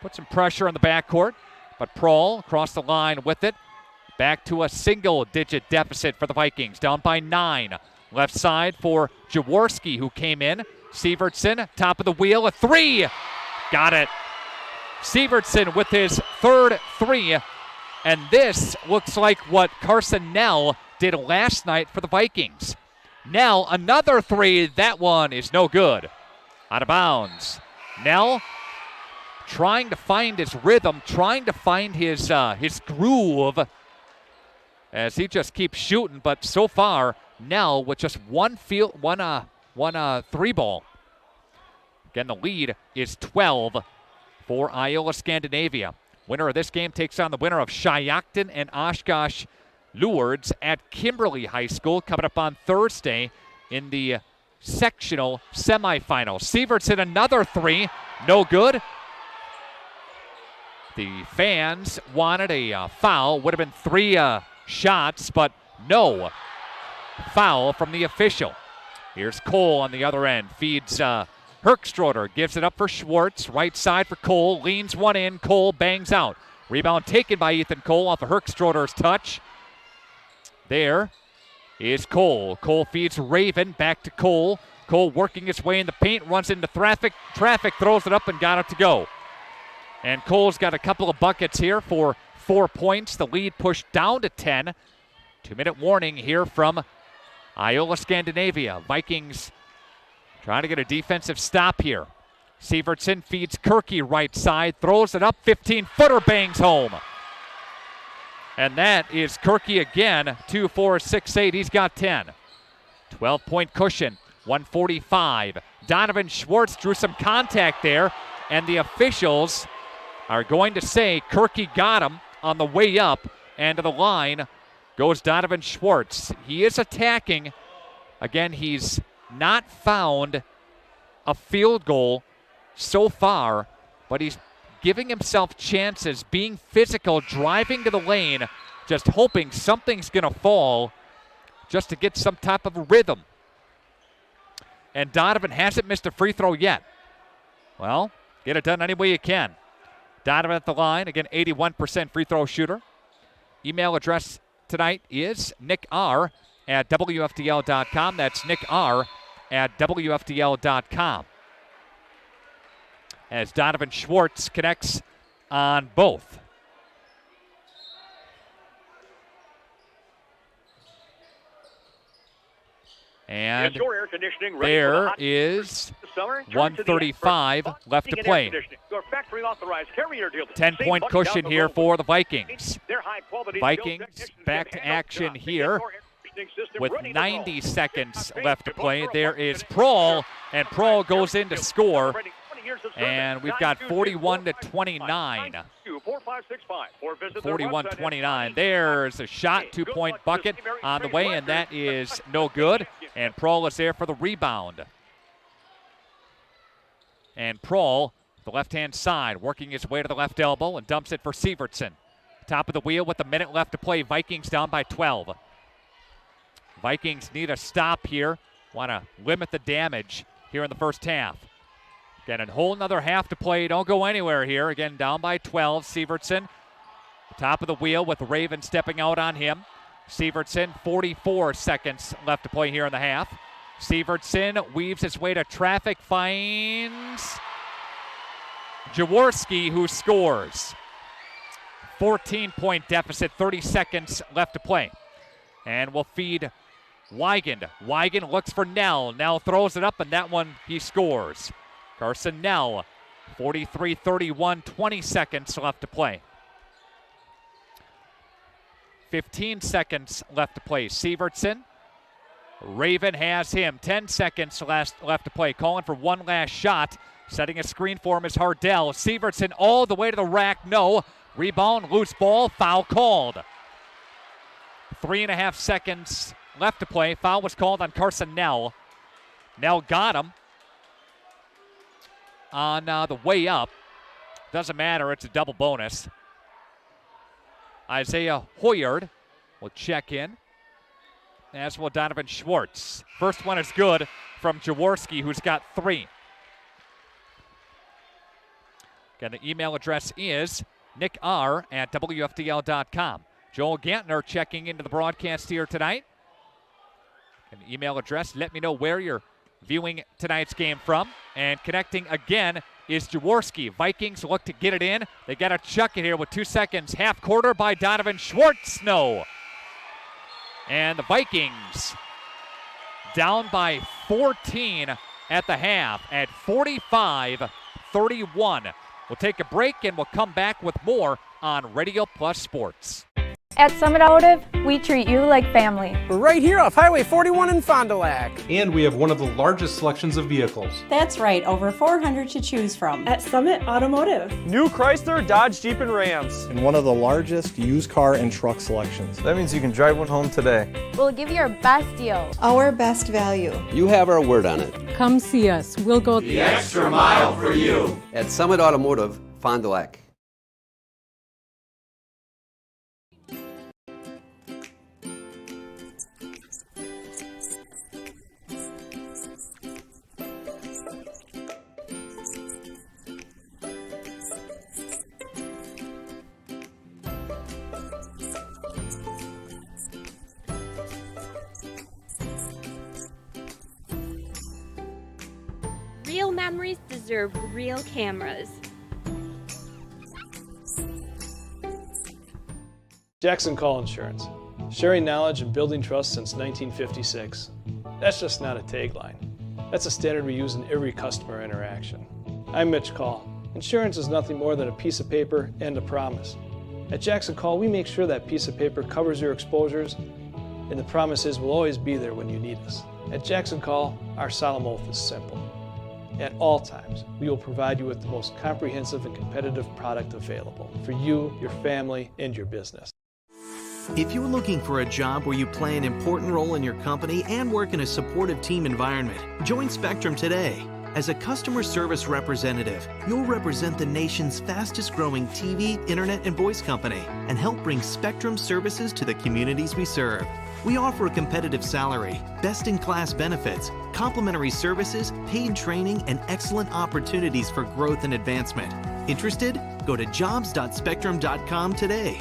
put some pressure on the backcourt, but Prohl across the line with it. Back to a single-digit deficit for the Vikings, down by 9. Left side for Jaworski, who came in. Sievertson, top of the wheel, a 3. Got it. Sievertson with his third 3. And this looks like what Carson Nell did last night for the Vikings. Nell, another 3. That one is no good. Out of bounds. Nell trying to find his rhythm, trying to find his groove as he just keeps shooting. But so far, Nell with just one 3-ball. Again, the lead is 12 for Iola Scandinavia. Winner of this game takes on the winner of Shiocton and Oshkosh Lourdes at Kimberly High School coming up on Thursday in the sectional semifinal. Sievertson another 3, no good. The fans wanted a foul. Would have been 3 shots, but no foul from the official. Here's Cole on the other end. Feeds Herkstroder, gives it up for Schwartz. Right side for Cole, leans one in. Cole bangs out. Rebound taken by Ethan Cole off of Herkstroder's touch. There is Cole. Cole feeds Raven, back to Cole. Cole working his way in the paint, runs into traffic. Traffic throws it up and got it to go. And Cole's got a couple of buckets here for 4 points. The lead pushed down to 10. 2-minute warning here from Iola Scandinavia. Vikings trying to get a defensive stop here. Sievertson feeds Kirky right side, throws it up, 15-footer bangs home. And that is Kirky again, 2, 4, 6, 8. He's got 10. 12-point cushion, 145. Donovan Schwartz drew some contact there, and the officials are going to say Kirky got him on the way up, and to the line goes Donovan Schwartz. He is attacking. Again, he's not found a field goal so far, but he's giving himself chances, being physical, driving to the lane, just hoping something's going to fall just to get some type of a rhythm. And Donovan hasn't missed a free throw yet. Well, get it done any way you can. Donovan at the line, again, 81% free throw shooter. Email address tonight is nickr@wfdl.com. That's nickr@wfdl.com. As Donovan Schwartz connects on both. And there is 1:35 left to play. 10-point cushion here for the Vikings. Vikings back to action here with 90 seconds left to play. There is Prohl, and Prohl goes in to score. And we've got 41-29. 41-29. There's a shot, 2-point bucket on the way, and that is no good. And Prohl is there for the rebound. And Prohl, the left-hand side, working his way to the left elbow and dumps it for Sievertson. Top of the wheel with a minute left to play. Vikings down by 12. Vikings need a stop here. Want to limit the damage here in the first half. Again, a whole nother half to play. Don't go anywhere here. Again, down by 12. Sievertson, top of the wheel with Raven stepping out on him. Sievertson, 44 seconds left to play here in the half. Sievertson weaves his way to traffic, finds Jaworski, who scores. 14-point deficit, 30 seconds left to play. And we'll feed Weigand. Weigand looks for Nell. Nell throws it up, and that one he scores. Carson Nell, 43-31, 20 seconds left to play. 15 seconds left to play. Sievertson, Raven has him. 10 seconds left to play. Calling for one last shot. Setting a screen for him is Hardell. Sievertson all the way to the rack. No. Rebound, loose ball, foul called. 3.5 seconds left to play. Foul was called on Carson Nell. Nell got him on the way up. Doesn't matter, it's a double bonus. Isaiah Hoyard will check in, as will Donovan Schwartz. First one is good from Jaworski, who's got 3. Again, the email address is nickr@wfdl.com. Joel Gantner checking into the broadcast here tonight. An email address, let me know where you're viewing tonight's game from. And connecting again is Jaworski. Vikings look to get it in. They got to chuck it here with 2 seconds. Half quarter by Donovan Schwartz. No. And the Vikings down by 14 at the half at 45-31. We'll take a break and we'll come back with more on Radio Plus Sports. At Summit Automotive, we treat you like family. We're right here off Highway 41 in Fond du Lac. And we have one of the largest selections of vehicles. That's right, over 400 to choose from. At Summit Automotive. New Chrysler, Dodge, Jeep, and Rams. And one of the largest used car and truck selections. That means you can drive one home today. We'll give you our best deal. Our best value. You have our word on it. Come see us. We'll go the extra mile for you. At Summit Automotive, Fond du Lac. Real memories deserve real cameras. Jackson Call Insurance. Sharing knowledge and building trust since 1956. That's just not a tagline. That's a standard we use in every customer interaction. I'm Mitch Call. Insurance is nothing more than a piece of paper and a promise. At Jackson Call, we make sure that piece of paper covers your exposures, and the promise is we'll always be there when you need us. At Jackson Call, our solemn oath is simple. At all times, we will provide you with the most comprehensive and competitive product available for you, your family, and your business. If you're looking for a job where you play an important role in your company and work in a supportive team environment, join Spectrum today. As a customer service representative, you'll represent the nation's fastest growing TV, internet, and voice company and help bring Spectrum services to the communities we serve. We offer a competitive salary, best-in-class benefits, complimentary services, paid training, and excellent opportunities for growth and advancement. Interested? Go to jobs.spectrum.com today.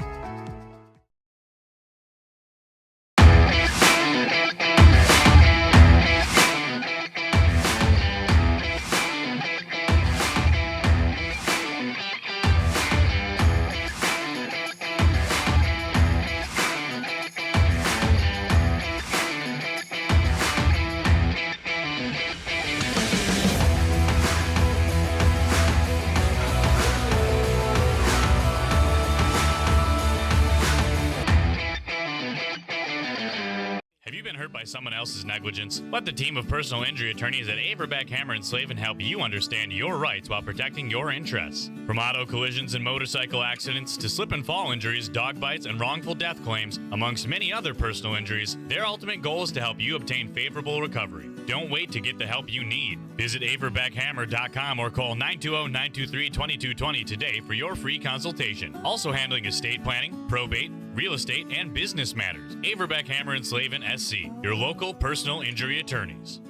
By someone else's negligence? Let the team of personal injury attorneys at Averbeck Hammer & Slavin help you understand your rights while protecting your interests. From auto collisions and motorcycle accidents to slip and fall injuries, dog bites, and wrongful death claims, amongst many other personal injuries, their ultimate goal is to help you obtain favorable recovery. Don't wait to get the help you need. Visit averbeckhammer.com or call 920-923-2220 today for your free consultation. Also handling estate planning, probate, real estate, and business matters. Averbeck Hammer & Slavin SC, your local personal injury attorneys.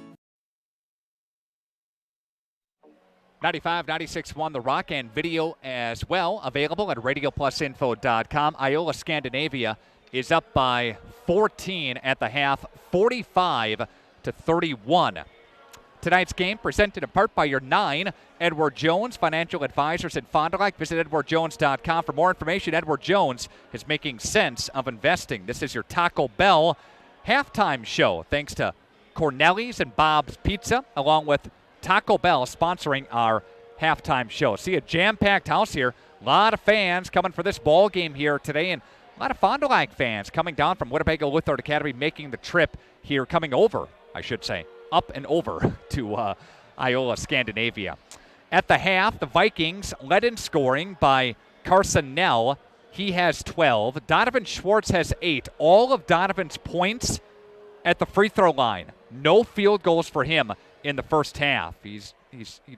95-96-1 The Rock, and video as well available at radioplusinfo.com. Iola Scandinavia is up by 14 at the half, 45-31. Tonight's game presented in part by your 9 Edward Jones Financial Advisors in Fond du Lac. Visit edwardjones.com for more information. Edward Jones is making sense of investing. This is your Taco Bell halftime show, thanks to Corneli's and Bob's Pizza, along with Taco Bell sponsoring our halftime show. See a jam-packed house here. A lot of fans coming for this ball game here today, and a lot of Fond du Lac fans coming down from Winnebago Lutheran Academy, making the trip here, coming over, I should say, up and over to Iola Scandinavia. At the half, the Vikings led in scoring by Carson Nell. He has 12. Donovan Schwartz has 8. All of Donovan's points at the free throw line. No field goals for him in the first half. He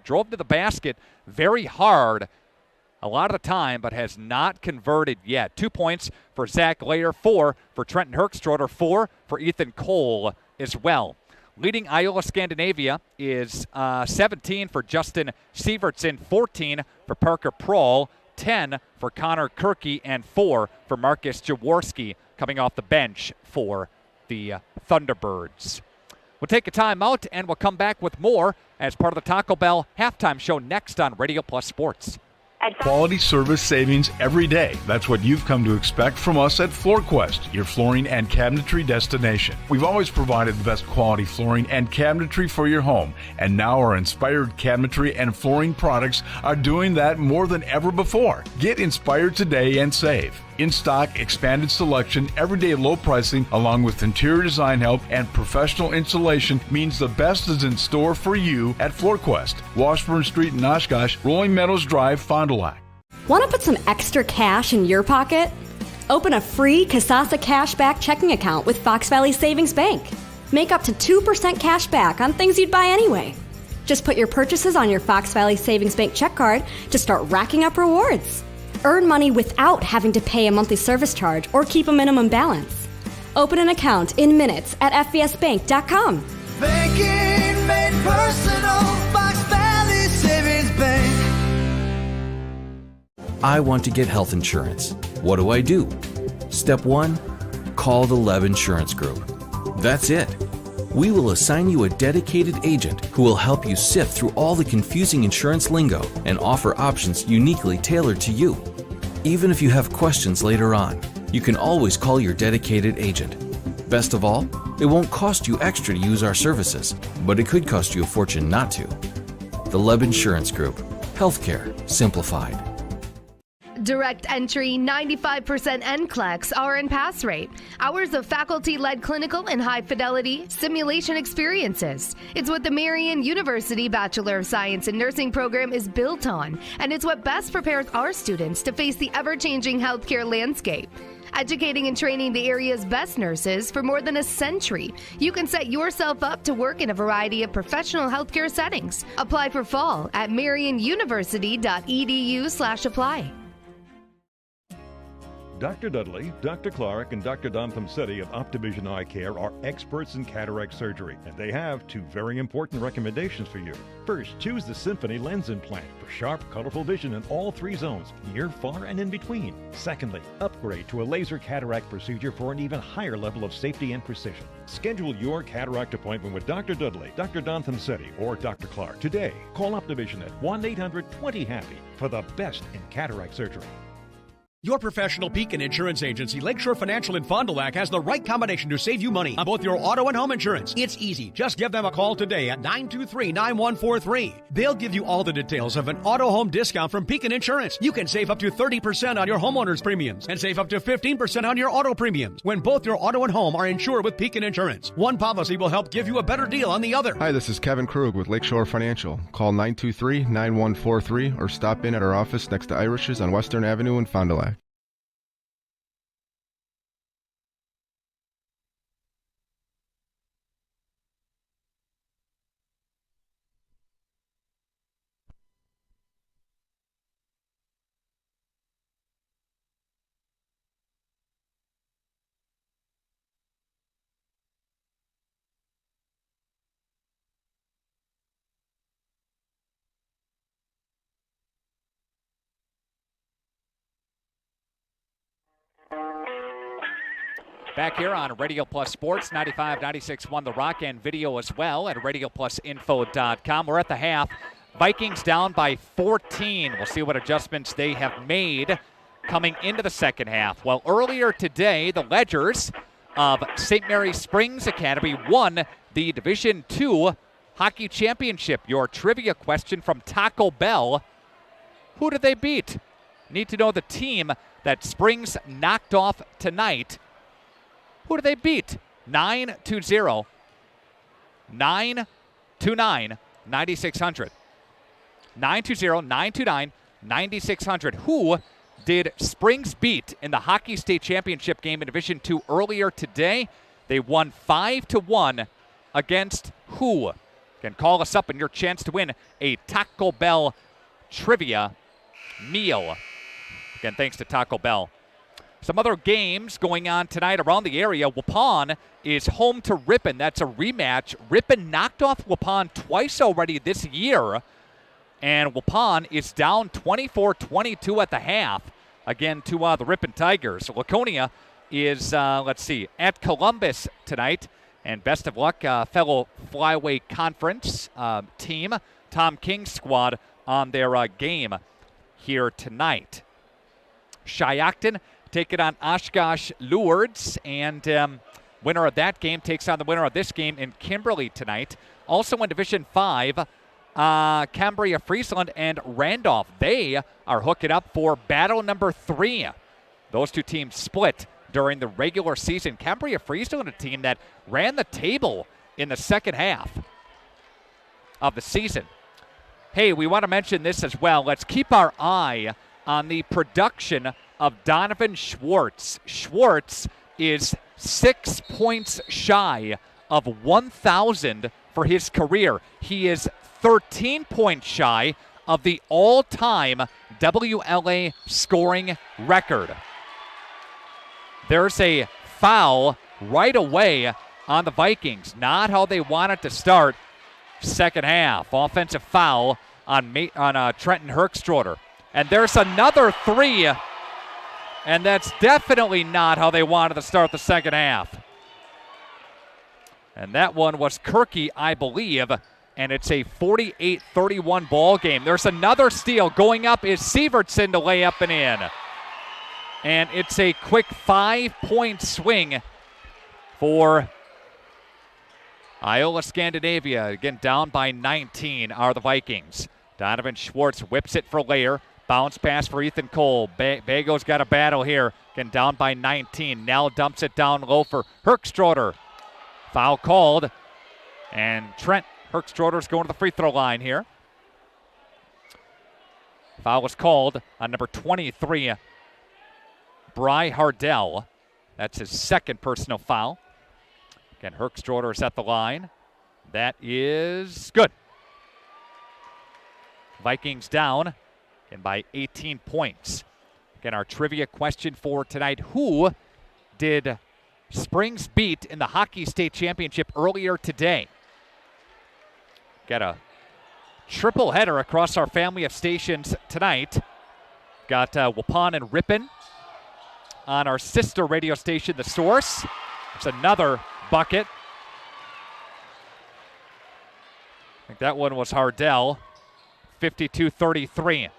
drove to the basket very hard a lot of the time, but has not converted yet. 2 points for Zach Layer, 4 for Trenton Herkstroder, 4 for Ethan Cole as well. Leading Iola Scandinavia is 17 for Justin Sievertson, 14 for Parker Prohl, 10 for Connor Kirky, and 4 for Marcus Jaworski coming off the bench for the Thunderbirds. We'll take a timeout, and we'll come back with more as part of the Taco Bell halftime show next on Radio Plus Sports. Quality service savings every day. That's what you've come to expect from us at FloorQuest, your flooring and cabinetry destination. We've always provided the best quality flooring and cabinetry for your home, and now our inspired cabinetry and flooring products are doing that more than ever before. Get inspired today and save. In stock, expanded selection, everyday low pricing, along with interior design help and professional installation means the best is in store for you at FloorQuest, Washburn Street in Oshkosh, Rolling Meadows Drive, Fond du Lac. Want to put some extra cash in your pocket? Open a free Kasasa Cashback checking account with Fox Valley Savings Bank. Make up to 2% cash back on things you'd buy anyway. Just put your purchases on your Fox Valley Savings Bank check card to start racking up rewards. Earn money without having to pay a monthly service charge or keep a minimum balance. Open an account in minutes at fbsbank.com. Banking made personal, Fox Valley Savings Bank. I want to get health insurance. What do? Step 1, call the Leb Insurance Group. That's it. We will assign you a dedicated agent who will help you sift through all the confusing insurance lingo and offer options uniquely tailored to you. Even if you have questions later on, you can always call your dedicated agent. Best of all, it won't cost you extra to use our services, but it could cost you a fortune not to. The Leb Insurance Group. Healthcare simplified. Direct entry, 95% NCLEX RN pass rate. Hours of faculty-led clinical and high-fidelity simulation experiences. It's what the Marian University Bachelor of Science in Nursing program is built on, and it's what best prepares our students to face the ever-changing healthcare landscape. Educating and training the area's best nurses for more than a century, you can set yourself up to work in a variety of professional healthcare settings. Apply for fall at marianuniversity.edu/apply. Dr. Dudley, Dr. Clark, and Dr. City of Optivision Eye Care are experts in cataract surgery, and they have two very important recommendations for you. First, choose the Symphony Lens Implant for sharp, colorful vision in all three zones, near, far, and in between. Secondly, upgrade to a laser cataract procedure for an even higher level of safety and precision. Schedule your cataract appointment with Dr. Dudley, Dr. City, or Dr. Clark today. Call Optivision at 1-800-20-HAPPY for the best in cataract surgery. Your professional Pekin insurance agency, Lakeshore Financial in Fond du Lac, has the right combination to save you money on both your auto and home insurance. It's easy. Just give them a call today at 923-9143. They'll give you all the details of an auto home discount from Pekin Insurance. You can save up to 30% on your homeowner's premiums and save up to 15% on your auto premiums when both your auto and home are insured with Pekin Insurance. One policy will help give you a better deal on the other. Hi, this is Kevin Krug with Lakeshore Financial. Call 923-9143 or stop in at our office next to Irish's on Western Avenue in Fond du Lac. Back here on Radio Plus Sports, 95-96-1 The Rock, and video as well at radioplusinfo.com. We're at the half. Vikings down by 14. We'll see what adjustments they have made coming into the second half. Well, earlier today, the Ledgers of St. Mary Springs Academy won the Division II Hockey Championship. Your trivia question from Taco Bell. Who did they beat? Need to know the team that Springs knocked off tonight. Who do they beat? 920 929 9600. 920 929 9600. Who did Springs beat in the Hockey State Championship game in Division II earlier today? They won 5-1 against who? You can call us up and your chance to win a Taco Bell trivia meal. Again, thanks to Taco Bell. Some other games going on tonight around the area. Waupun is home to Ripon. That's a rematch. Ripon knocked off Waupun twice already this year. And Waupun is down 24-22 at the half, again, to the Ripon Tigers. Laconia is, at Columbus tonight. And best of luck, fellow Flyway Conference team, Tom King's squad, on their game here tonight. Shiocton take it on Oshkosh Lourdes, and winner of that game takes on the winner of this game in Kimberly tonight. Also in Division 5, Cambria Friesland and Randolph. They are hooking up for battle number 3. Those two teams split during the regular season. Cambria Friesland, a team that ran the table in the second half of the season. Hey, we want to mention this as well. Let's keep our eye on the production of Donovan Schwartz. Schwartz is 6 points shy of 1,000 for his career. He is 13 points shy of the all-time WLA scoring record. There's a foul right away on the Vikings. Not how they wanted to start second half. Offensive foul on Trenton Herkstroder. And there's another 3. And that's definitely not how they wanted to start the second half. And that one was Kirky, I believe. And it's a 48-31 ball game. There's another steal. Going up is Sievertson to lay up and in. And it's a quick 5-point swing for Iola Scandinavia. Again, down by 19 are the Vikings. Donovan Schwartz whips it for Layer. Bounce pass for Ethan Cole. Bago's got a battle here. Again, down by 19. Nell dumps it down low for Herkstroder. Foul called. And Trent Herkstroder's going to the free throw line here. Foul was called on number 23, Bry Hardell. That's his second personal foul. Again, Herkstroder is at the line. That is good. Vikings down and by 18 points. Again, our trivia question for tonight: who did Springs beat in the Hockey State Championship earlier today? Got a triple header across our family of stations tonight. Got Waupun and Ripon on our sister radio station, The Source. It's another bucket. I think that one was Hardell. 52-33.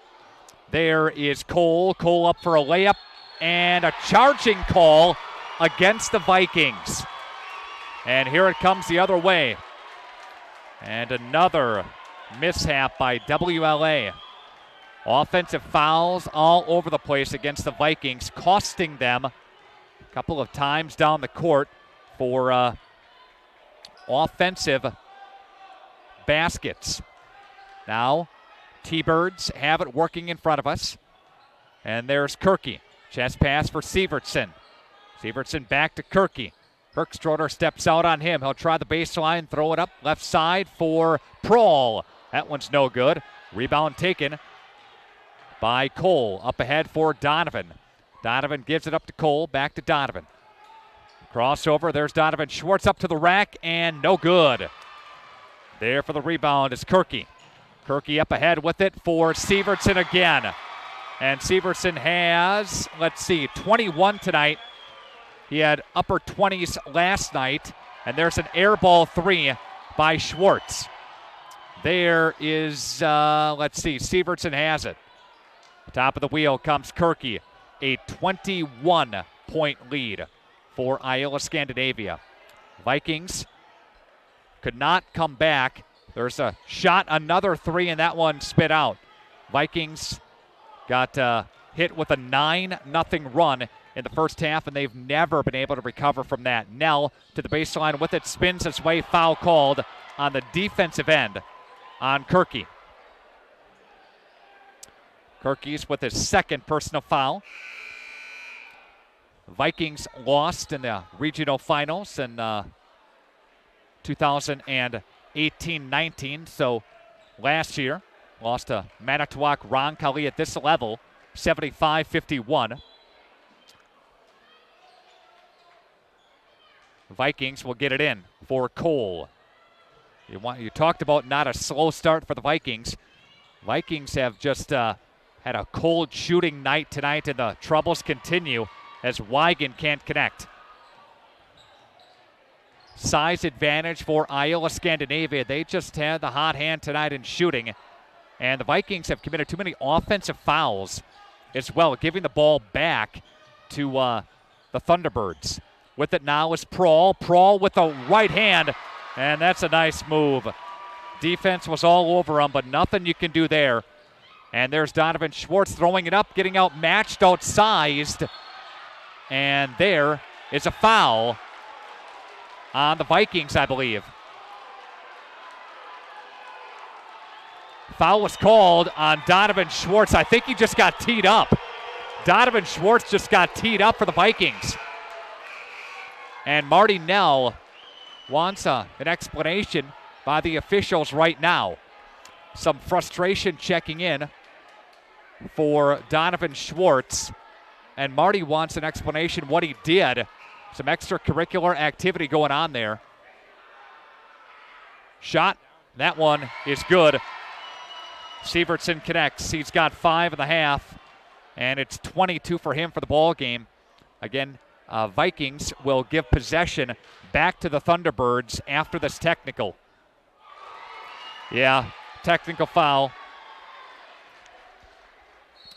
There is Cole. Cole up for a layup and a charging call against the Vikings. And here it comes the other way. And another mishap by WLA. Offensive fouls all over the place against the Vikings, costing them a couple of times down the court for offensive baskets. Now, T-Birds have it working in front of us. And there's Kirky. Chest pass for Sievertson. Sievertson back to Kirky. Herkstroder steps out on him. He'll try the baseline, throw it up left side for Prohl. That one's no good. Rebound taken by Cole. Up ahead for Donovan. Donovan gives it up to Cole. Back to Donovan. Crossover. There's Donovan Schwartz up to the rack, and no good. There for the rebound is Kirky. Kirky up ahead with it for Sievertson again. And Sievertson has, 21 tonight. He had upper 20s last night. And there's an air ball three by Schwartz. There is, Sievertson has it. Top of the wheel comes Kirky. A 21-point lead for Iola Scandinavia. Vikings could not come back. There's a shot, another three, and that one spit out. Vikings got hit with a 9-0 run in the first half, and they've never been able to recover from that. Nell to the baseline with it, spins his way, foul called on the defensive end on Kirky. Kirky's with his second personal foul. Vikings lost in the regional finals in 2018-19, so last year lost to Manitowoc Roncalli at this level, 75-51. Vikings will get it in for Cole. You talked about not a slow start for the Vikings. Vikings have just had a cold shooting night tonight, and the troubles continue as Wigan can't connect. Size advantage for Iola Scandinavia. They just had the hot hand tonight in shooting. And the Vikings have committed too many offensive fouls as well, giving the ball back to the Thunderbirds. With it now is Prohl. Prohl with the right hand, and that's a nice move. Defense was all over him, but nothing you can do there. And there's Donovan Schwartz throwing it up, getting outmatched, outsized. And there is a foul on the Vikings, I believe. Foul was called on Donovan Schwartz. I think he just got teed up. Donovan Schwartz just got teed up for the Vikings. And Marty Nell wants an explanation by the officials right now. Some frustration checking in for Donovan Schwartz. And Marty wants an explanation what he did. Some extracurricular activity going on there. Shot. That one is good. Sievertson connects. He's got 5.5. And it's 22 for him for the ball game. Again, Vikings will give possession back to the Thunderbirds after this technical. Yeah, technical foul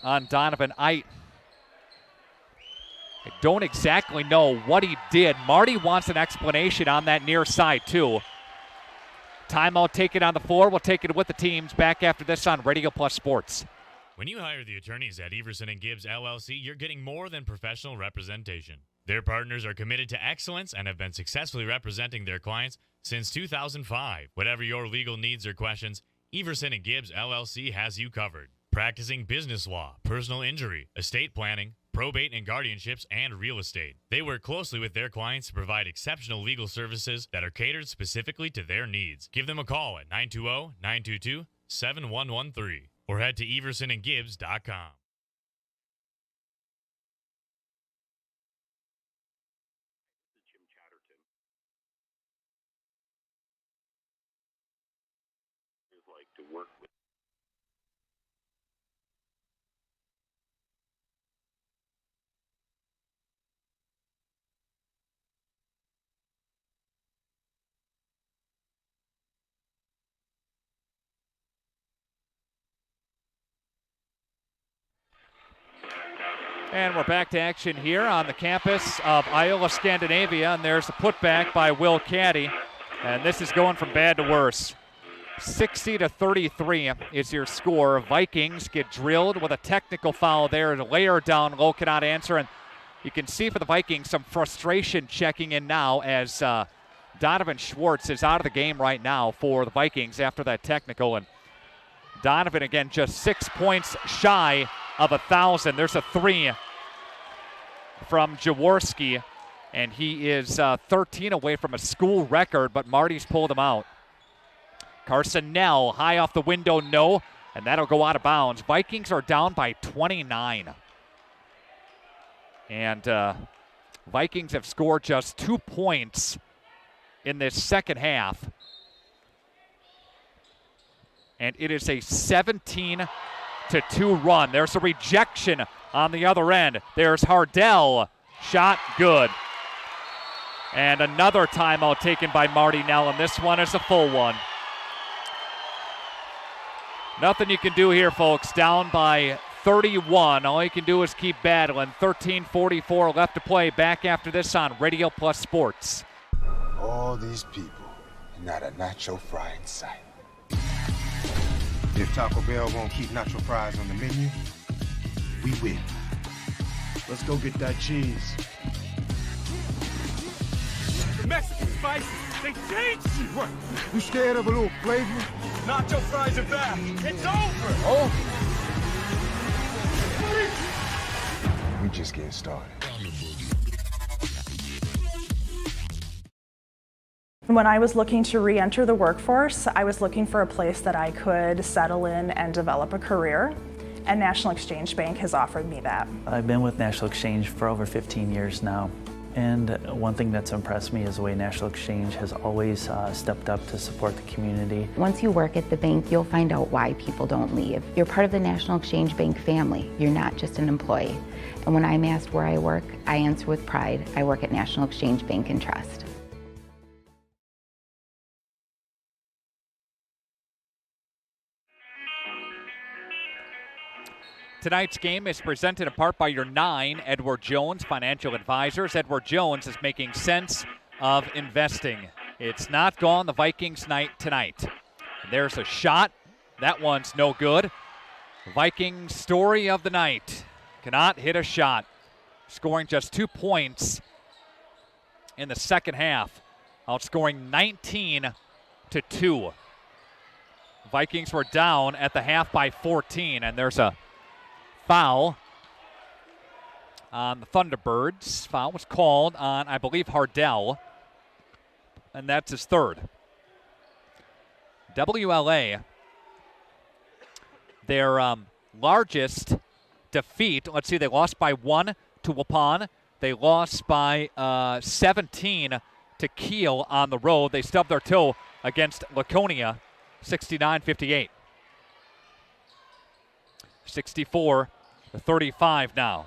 on Donovan. I don't exactly know what he did. Marty wants an explanation on that near side, too. Timeout taken on the floor. We'll take it with the teams back after this on Radio Plus Sports. When you hire the attorneys at Everson & Gibbs LLC, you're getting more than professional representation. Their partners are committed to excellence and have been successfully representing their clients since 2005. Whatever your legal needs or questions, Everson & Gibbs LLC has you covered. Practicing business law, personal injury, estate planning, probate and guardianships, and real estate. They work closely with their clients to provide exceptional legal services that are catered specifically to their needs. Give them a call at 920-922-7113 or head to eversonandgibbs.com. To work with. And we're back to action here on the campus of Iola Scandinavia, and there's a putback by Will Caddy, and this is going from bad to worse. 60-33 is your score. Vikings get drilled with a technical foul there. The layer down low cannot answer, and you can see for the Vikings some frustration checking in now as Donovan Schwartz is out of the game right now for the Vikings after that technical. And Donovan, again, just 6 points shy of 1,000. There's a three from Jaworski, and he is 13 away from a school record, but Marty's pulled him out. Carson Nell, high off the window, no, and that'll go out of bounds. Vikings are down by 29. And Vikings have scored just 2 points in this second half. And it is a 17-2 run. There's a rejection on the other end. There's Hardell. Shot good. And another timeout taken by Marty Nell, and this one is a full one. Nothing you can do here, folks. Down by 31. All you can do is keep battling. 13:44 left to play. Back after this on Radio Plus Sports. All these people, not a nacho fry in sight. If Taco Bell won't keep nacho fries on the menu, we will. Let's go get that cheese. The Mexican spices, they changed you. What? You scared of a little flavor? Nacho fries are back. It's over. Oh. We just getting started. When I was looking to re-enter the workforce, I was looking for a place that I could settle in and develop a career, and National Exchange Bank has offered me that. I've been with National Exchange for over 15 years now, and one thing that's impressed me is the way National Exchange has always stepped up to support the community. Once you work at the bank, you'll find out why people don't leave. You're part of the National Exchange Bank family. You're not just an employee. And when I'm asked where I work, I answer with pride. I work at National Exchange Bank and Trust. Tonight's game is presented in part by your 9 Edward Jones Financial Advisors. Edward Jones is making sense of investing. It's not gone the Vikings' night tonight. And there's a shot. That one's no good. Viking story of the night. Cannot hit a shot. Scoring just 2 points in the second half. Outscoring 19-2. Vikings were down at the half by 14, and there's a foul on the Thunderbirds. Foul was called on, I believe, Hardell, and that's his third. WLA, their largest defeat. Let's see, they lost by 1 to Waupun. They lost by 17 to Kiel on the road. They stubbed their toe against Laconia, 69-58. 64-35 now.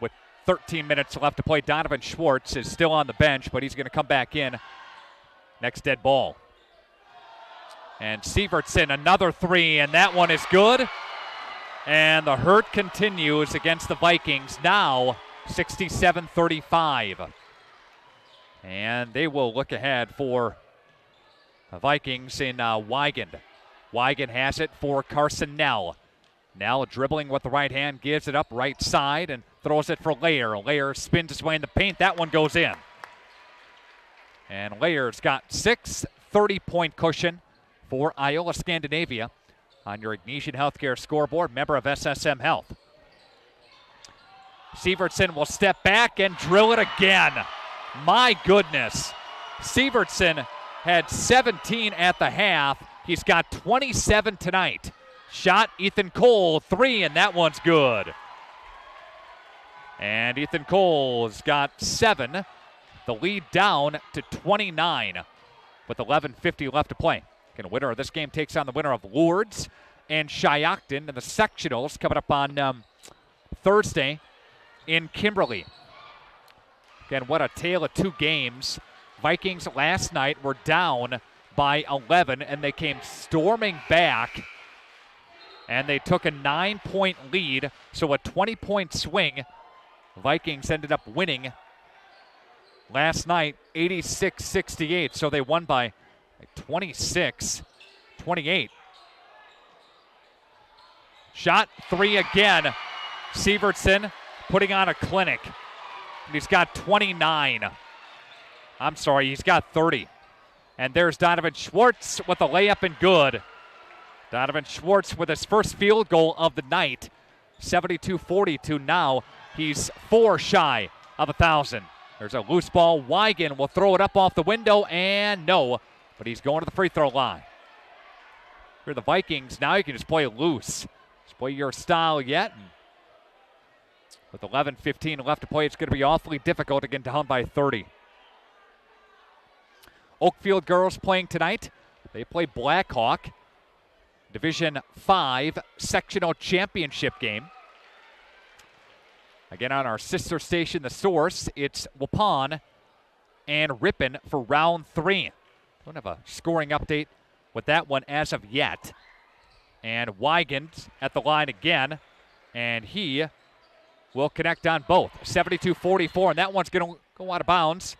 With 13 minutes left to play, Donovan Schwartz is still on the bench, but he's going to come back in next dead ball. And Sievertson, another three, and that one is good. And the hurt continues against the Vikings, now 67-35. And they will look ahead for the Vikings in Weigand. Wigan has it for Carson Nell. Nell dribbling with the right hand, gives it up right side and throws it for Layer. Layer spins his way in the paint. That one goes in. And Layer's got 6, 30-point cushion for Iola Scandinavia on your Ignatian Healthcare scoreboard, member of SSM Health. Sievertson will step back and drill it again. My goodness. Sievertson had 17 at the half. He's got 27 tonight. Shot Ethan Cole, 3, and that one's good. And Ethan Cole's got 7. The lead down to 29 with 11:50 left to play. And the winner of this game takes on the winner of Lourdes and Shiocton in the sectionals coming up on Thursday in Kimberly. Again, what a tale of two games. Vikings last night were down by 11, and they came storming back, and they took a 9-point lead, so a 20-point swing. Vikings ended up winning last night 86-68, so they won by 26-28. Shot 3 again. Sievertson putting on a clinic. And he's got 29. I'm sorry, he's got 30. And there's Donovan Schwartz with a layup and good. Donovan Schwartz with his first field goal of the night. 72-42 now. He's 4 shy of 1,000. There's a loose ball. Wigan will throw it up off the window, and no. But he's going to the free throw line. Here are the Vikings. Now you can just play loose. Just play your style yet. And with 11:15 left to play, it's going to be awfully difficult to get down by 30. Oakfield girls playing tonight. They play Blackhawk. Division 5 sectional championship game. Again, on our sister station, The Source, it's Waupun and Ripon for round 3. Don't have a scoring update with that one as of yet. And Wigan's at the line again, and he will connect on both. 72-44, and that one's going to go out of bounds.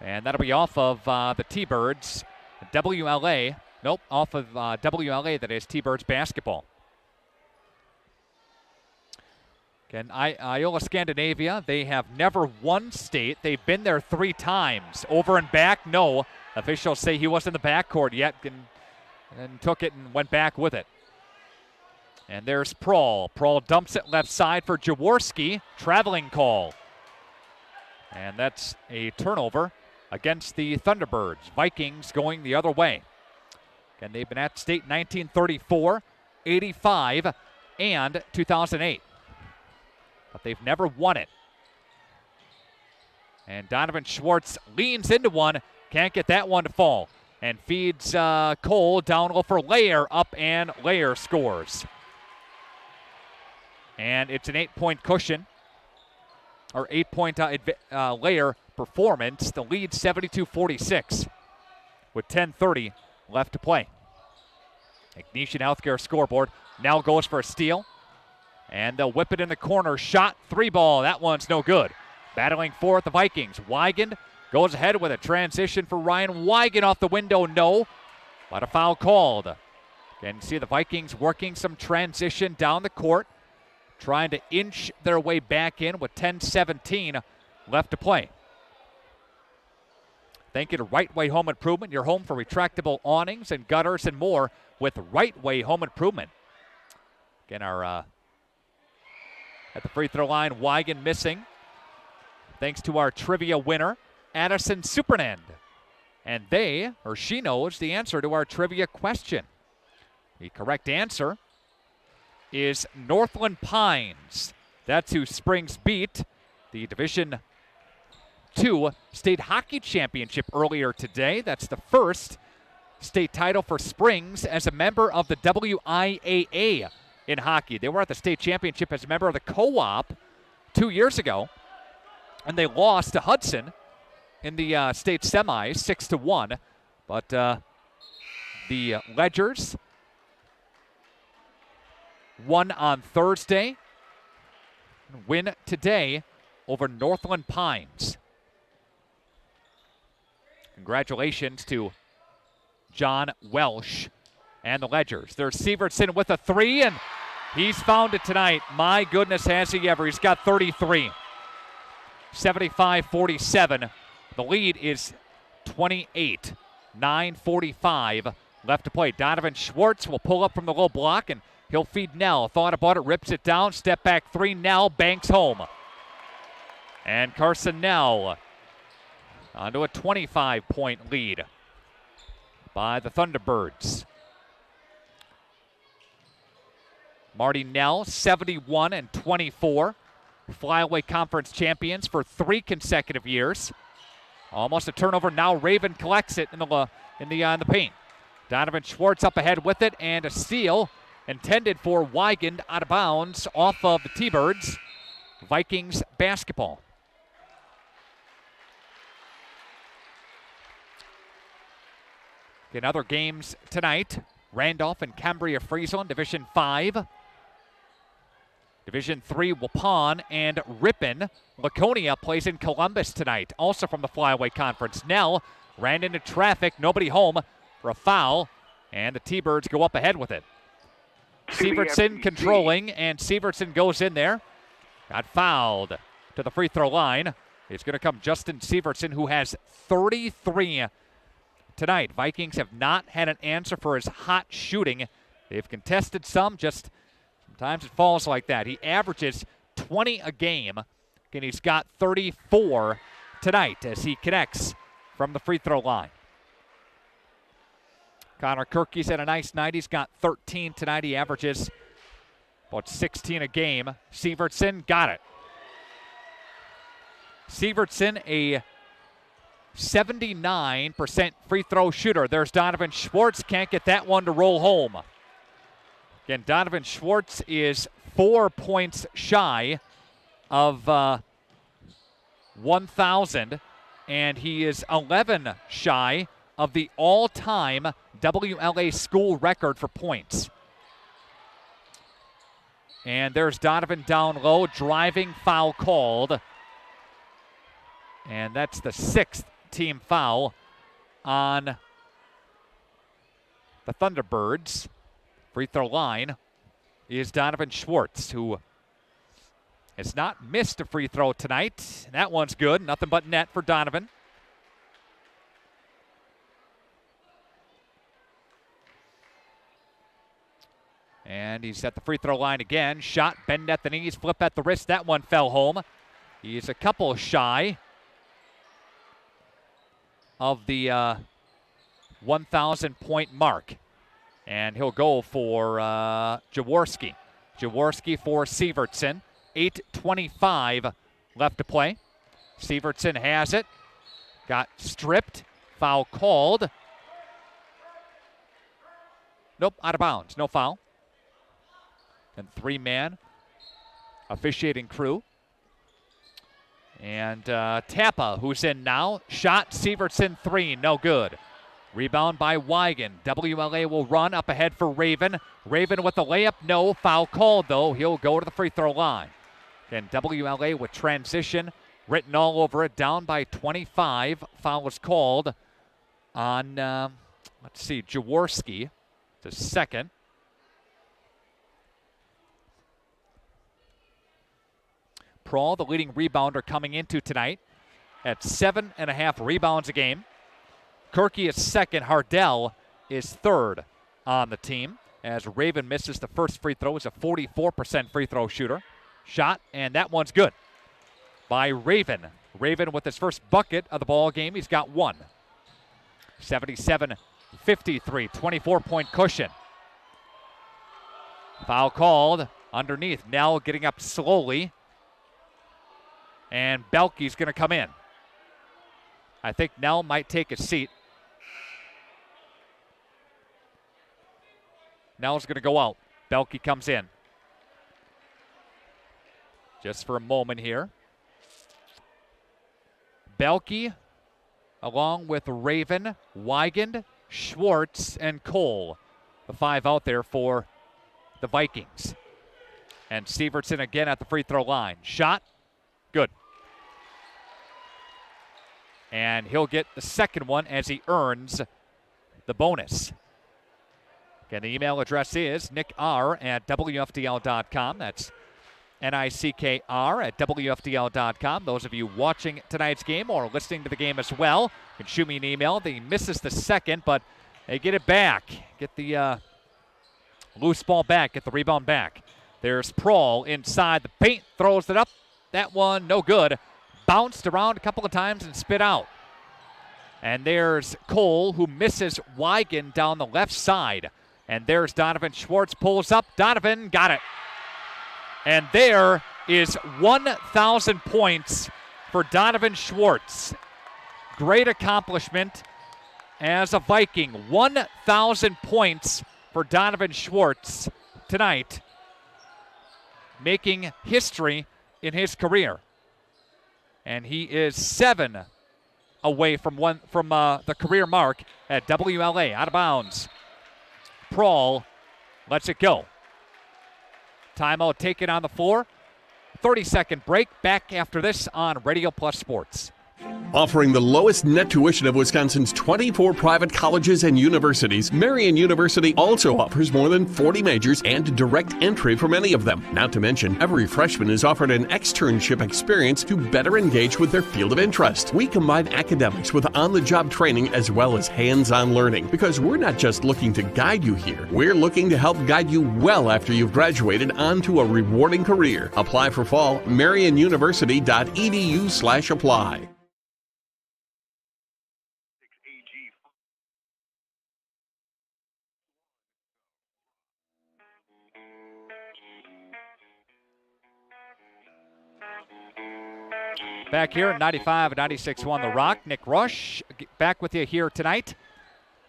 And that'll be off of the T-Birds. WLA, nope, off of WLA, that is T-Birds basketball. Again, Iola Scandinavia, they have never won state. They've been there 3 times. Over and back, no. Officials say he wasn't in the backcourt yet and took it and went back with it. And there's Prawl. Prawl dumps it left side for Jaworski. Traveling call. And that's a turnover against the Thunderbirds. Vikings going the other way. And they've been at state 1934, 85, and 2008. But they've never won it. And Donovan Schwartz leans into one. Can't get that one to fall. And feeds Cole down low for Layer. Up and Layer scores. And it's an 8-point cushion. Or 8-point Layer performance. The lead 72-46 with 10:30 left to play. Ignatian Healthcare scoreboard. Now goes for a steal. And they'll whip it in the corner. Shot, 3 ball. That one's no good. Battling for it, the Vikings. Wigan goes ahead with a transition for Ryan Wigan off the window. No. But a foul called. Again, see the Vikings working some transition down the court. Trying to inch their way back in with 10:17 left to play. Thank you to Right Way Home Improvement, your home for retractable awnings and gutters and more with Right Way Home Improvement. Again, our at the free throw line, Wigan missing. Thanks to our trivia winner, Addison Supernand. And they, or she, knows the answer to our trivia question. The correct answer is Northland Pines. That's who Springs beat. The Division II State Hockey Championship earlier today. That's the first state title for Springs as a member of the WIAA in hockey. They were at the state championship as a member of the co-op 2 years ago, and they lost to Hudson in the state semis 6-1. But the Ledgers won on Thursday, win today over Northland Pines. Congratulations to John Welsh and the Ledgers. There's Sievertson with a 3, and he's found it tonight. My goodness, has he ever. He's got 33. 75-47. The lead is 28. 9:45 left to play. Donovan Schwartz will pull up from the low block, and he'll feed Nell. Thought about it, rips it down. Step back 3. Nell banks home. And Carson Nell onto a 25-point lead by the Thunderbirds. Marty Nell, 71-24. Flyaway Conference champions for 3 consecutive years. Almost a turnover. Now Raven collects it in the paint. Donovan Schwartz up ahead with it, and a steal intended for Weigand, out of bounds off of the T-Birds. Vikings basketball. In other games tonight, Randolph and Cambria-Friesland, Division 5. Division 3, Waupun and Ripon. Laconia plays in Columbus tonight, also from the Flyaway Conference. Nell ran into traffic, nobody home for a foul, and the T-Birds go up ahead with it. Sievertson controlling, and Sievertson goes in there. Got fouled to the free throw line. It's going to come Justin Sievertson, who has 33 tonight. Vikings have not had an answer for his hot shooting. They've contested some, just sometimes it falls like that. He averages 20 a game, and he's got 34 tonight as he connects from the free throw line. Connor Kirky's had a nice night. He's got 13 tonight. He averages about 16 a game. Sievertson got it. Sievertson, a 79% free throw shooter. There's Donovan Schwartz. Can't get that one to roll home. Again, Donovan Schwartz is 4 points shy of 1,000, and he is 11 shy of the all-time WLA school record for points. And there's Donovan down low, driving foul called. And that's the 6th team foul on the Thunderbirds. Free throw line is Donovan Schwartz, who has not missed a free throw tonight. That one's good. Nothing but net for Donovan. And he's at the free throw line again. Shot, bend at the knees, flip at the wrist. That one fell home. He's a couple shy of the 1,000-point mark. And he'll go for Jaworski. Jaworski for Sievertson. 8:25 left to play. Sievertson has it. Got stripped. Foul called. Nope, out of bounds. No foul. And 3-man officiating crew. And Tappa, who's in now. Shot, Sievertson 3, no good. Rebound by Weigand. WLA will run up ahead for Raven. Raven with the layup, no. Foul called, though. He'll go to the free throw line. Again, WLA with transition written all over it. Down by 25. Foul was called on, Jaworski. The second. Prawl, the leading rebounder coming into tonight at 7.5 rebounds a game. Kirky is second. Hardell is third on the team as Raven misses the first free throw. He's a 44% free throw shooter. Shot, and that one's good by Raven. Raven with his first bucket of the ball game. He's got one. 77-53, 24-point cushion. Foul called underneath. Nell getting up slowly. And Belke's going to come in. I think Nell might take a seat. Nell's going to go out. Belke comes in. Just for a moment here. Belke, along with Raven, Weigand, Schwartz, and Cole. The 5 out there for the Vikings. And Sievertson again at the free throw line. Shot. Good. And he'll get the second one as he earns the bonus. Again, the email address is nickr@wfdl.com. That's nickr@wfdl.com. Those of you watching tonight's game or listening to the game as well can shoot me an email. He misses the second, but they get it back. Get the loose ball back, get the rebound back. There's Prohl inside the paint, throws it up. That one, no good. Bounced around a couple of times and spit out. And there's Cole, who misses Wigan down the left side. And there's Donovan Schwartz, pulls up. Donovan got it. And there is 1,000 points for Donovan Schwartz. Great accomplishment as a Viking. 1,000 points for Donovan Schwartz tonight, making history in his career. And he is 7 away from the career mark at WLA. Out of bounds. Prohl lets it go. Timeout taken on the floor. 30-second break. Back after this on Radio Plus Sports. Offering the lowest net tuition of Wisconsin's 24 private colleges and universities, Marian University also offers more than 40 majors and direct entry for many of them. Not to mention, every freshman is offered an externship experience to better engage with their field of interest. We combine academics with on-the-job training as well as hands-on learning, because we're not just looking to guide you here. We're looking to help guide you well after you've graduated onto a rewarding career. Apply for fall, marianuniversity.edu/apply. Back here at 95 and 96.1 The Rock. Nick Rush back with you here tonight.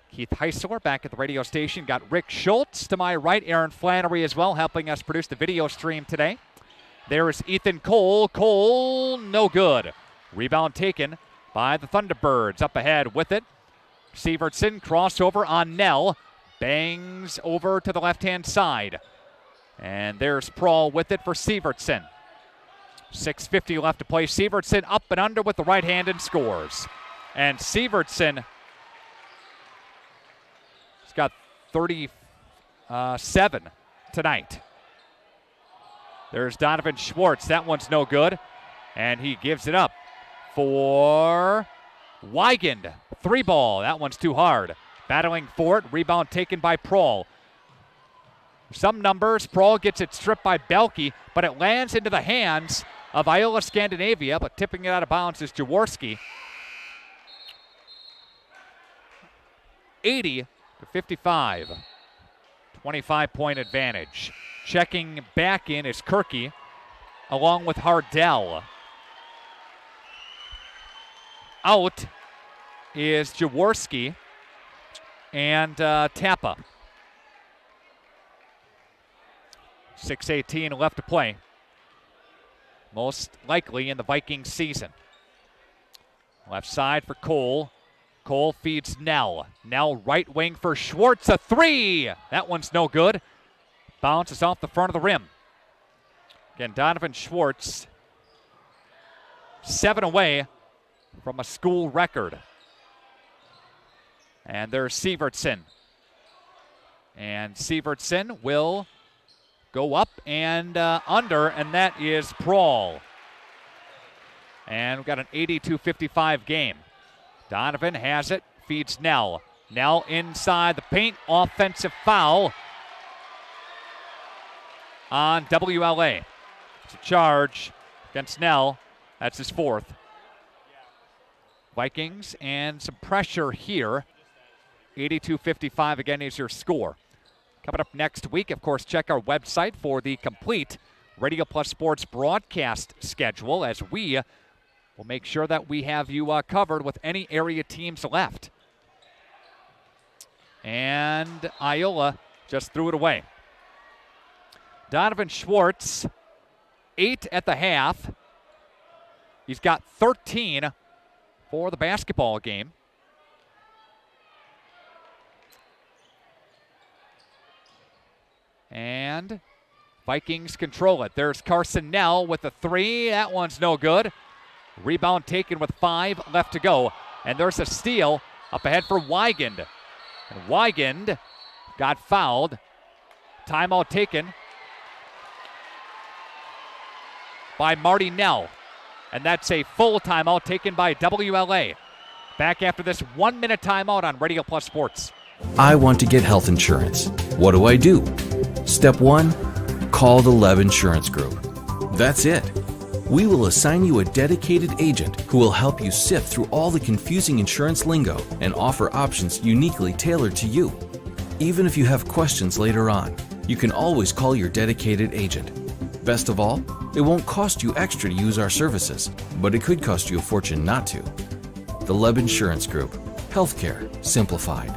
Keith Heisler back at the radio station. Got Rick Schultz to my right. Aaron Flannery as well, helping us produce the video stream today. There is Ethan Cole. Cole, no good. Rebound taken by the Thunderbirds. Up ahead with it. Sievertson crossover on Nell. Bangs over to the left-hand side. And there's Prohl with it for Sievertson. 6:50 left to play. Sievertson up and under with the right hand and scores. And Sievertson has got 37 tonight. There's Donovan Schwartz. That one's no good. And he gives it up for Weigand. 3-ball. That one's too hard. Battling for it. Rebound taken by Prohl. Some numbers. Prohl gets it stripped by Belke, but it lands into the hands of Iola Scandinavia, but tipping it out of bounds is Jaworski. 80-55. 25-point advantage. Checking back in is Kirky, along with Hardell. Out is Jaworski and Tappa. 6:18 left to play. Most likely in the Vikings season. Left side for Cole. Cole feeds Nell. Nell right wing for Schwartz. A 3! That one's no good. Bounces off the front of the rim. Again, Donovan Schwartz 7 away from a school record. And there's Sievertson. And Sievertson will go up and under, and that is Prohl. And we've got an 82-55 game. Donovan has it, feeds Nell. Nell inside the paint, offensive foul on WLA. It's a charge against Nell. That's his 4th. Vikings and some pressure here. 82-55 again is your score. Coming up next week, of course, check our website for the complete Radio Plus Sports broadcast schedule, as we will make sure that we have you covered with any area teams left. And Iola just threw it away. Donovan Schwartz, 8 at the half. He's got 13 for the basketball game. And Vikings control it. There's Carson Nell with a 3. That one's no good. Rebound taken with 5 left to go. And there's a steal up ahead for Weigand. And Weigand got fouled. Timeout taken by Marty Nell. And that's a full timeout taken by WLA. Back after this 1 minute timeout on Radio Plus Sports. I want to get health insurance. What do I do? Step 1, call the Lev Insurance Group. That's it. We will assign you a dedicated agent who will help you sift through all the confusing insurance lingo and offer options uniquely tailored to you. Even if you have questions later on, you can always call your dedicated agent. Best of all, it won't cost you extra to use our services, but it could cost you a fortune not to. The Lev Insurance Group. Healthcare simplified.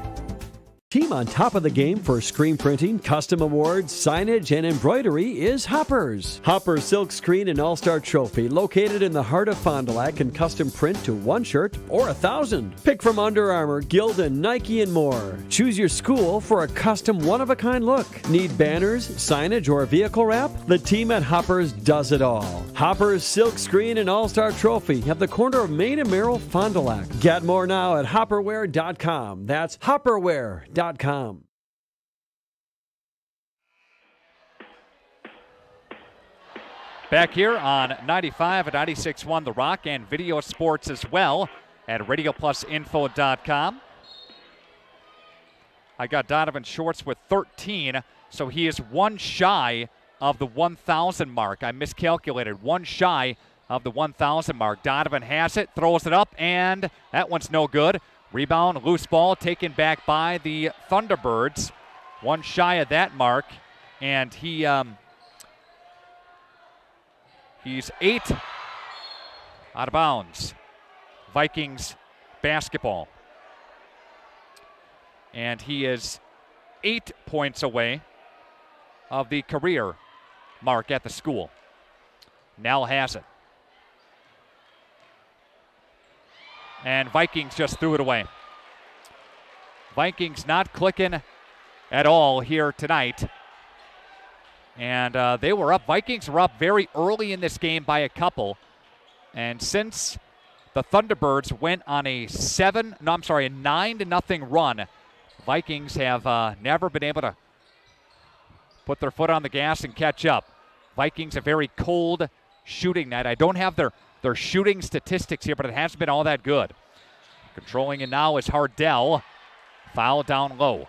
Team on top of the game for screen printing, custom awards, signage, and embroidery is Hoppers. Hoppers Silk Screen and All-Star Trophy, located in the heart of Fond du Lac, can custom print to 1 shirt or 1,000. Pick from Under Armour, Gildan, Nike, and more. Choose your school for a custom one-of-a-kind look. Need banners, signage, or vehicle wrap? The team at Hoppers does it all. Hoppers Silk Screen and All-Star Trophy at the corner of Main and Merrill, Fond du Lac. Get more now at hopperware.com. That's hopperware.com. Back here on 95 and 96.1 The Rock and video sports as well at radioplusinfo.com. I got Donovan Shorts with 13, so he is 1 shy of the 1,000 mark. I miscalculated, 1 shy of the 1,000 mark. Donovan has it, throws it up, and that one's no good. Rebound, loose ball, taken back by the Thunderbirds. 1 shy of that mark, and he's 8 out of bounds. Vikings basketball. And he is 8 points away of the career mark at the school. Nell has it. And Vikings just threw it away. Vikings not clicking at all here tonight. And they were up. Vikings were up very early in this game by a couple. And since the Thunderbirds went on a 9-0 run, Vikings have never been able to put their foot on the gas and catch up. Vikings a very cold shooting night. I don't have their shooting statistics here, but it hasn't been all that good. Controlling it now is Hardell. Foul down low.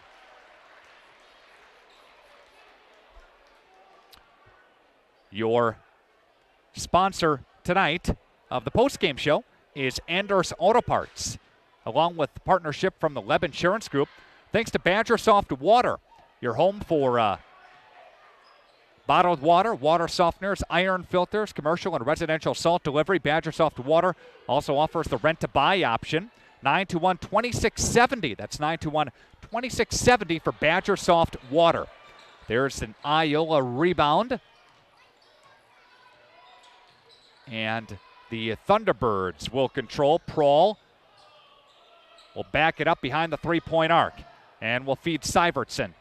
Your sponsor tonight of the postgame show is Anders Auto Parts, along with partnership from the Lev Insurance Group. Thanks to Badger Soft Water, your home for bottled water, water softeners, iron filters, commercial and residential salt delivery. Badger Soft Water also offers the rent-to-buy option. 921-2670. That's 921-2670 for Badger Soft Water. There's an Iola rebound. And the Thunderbirds will control. Prawl will back it up behind the three-point arc and will feed Syvertson.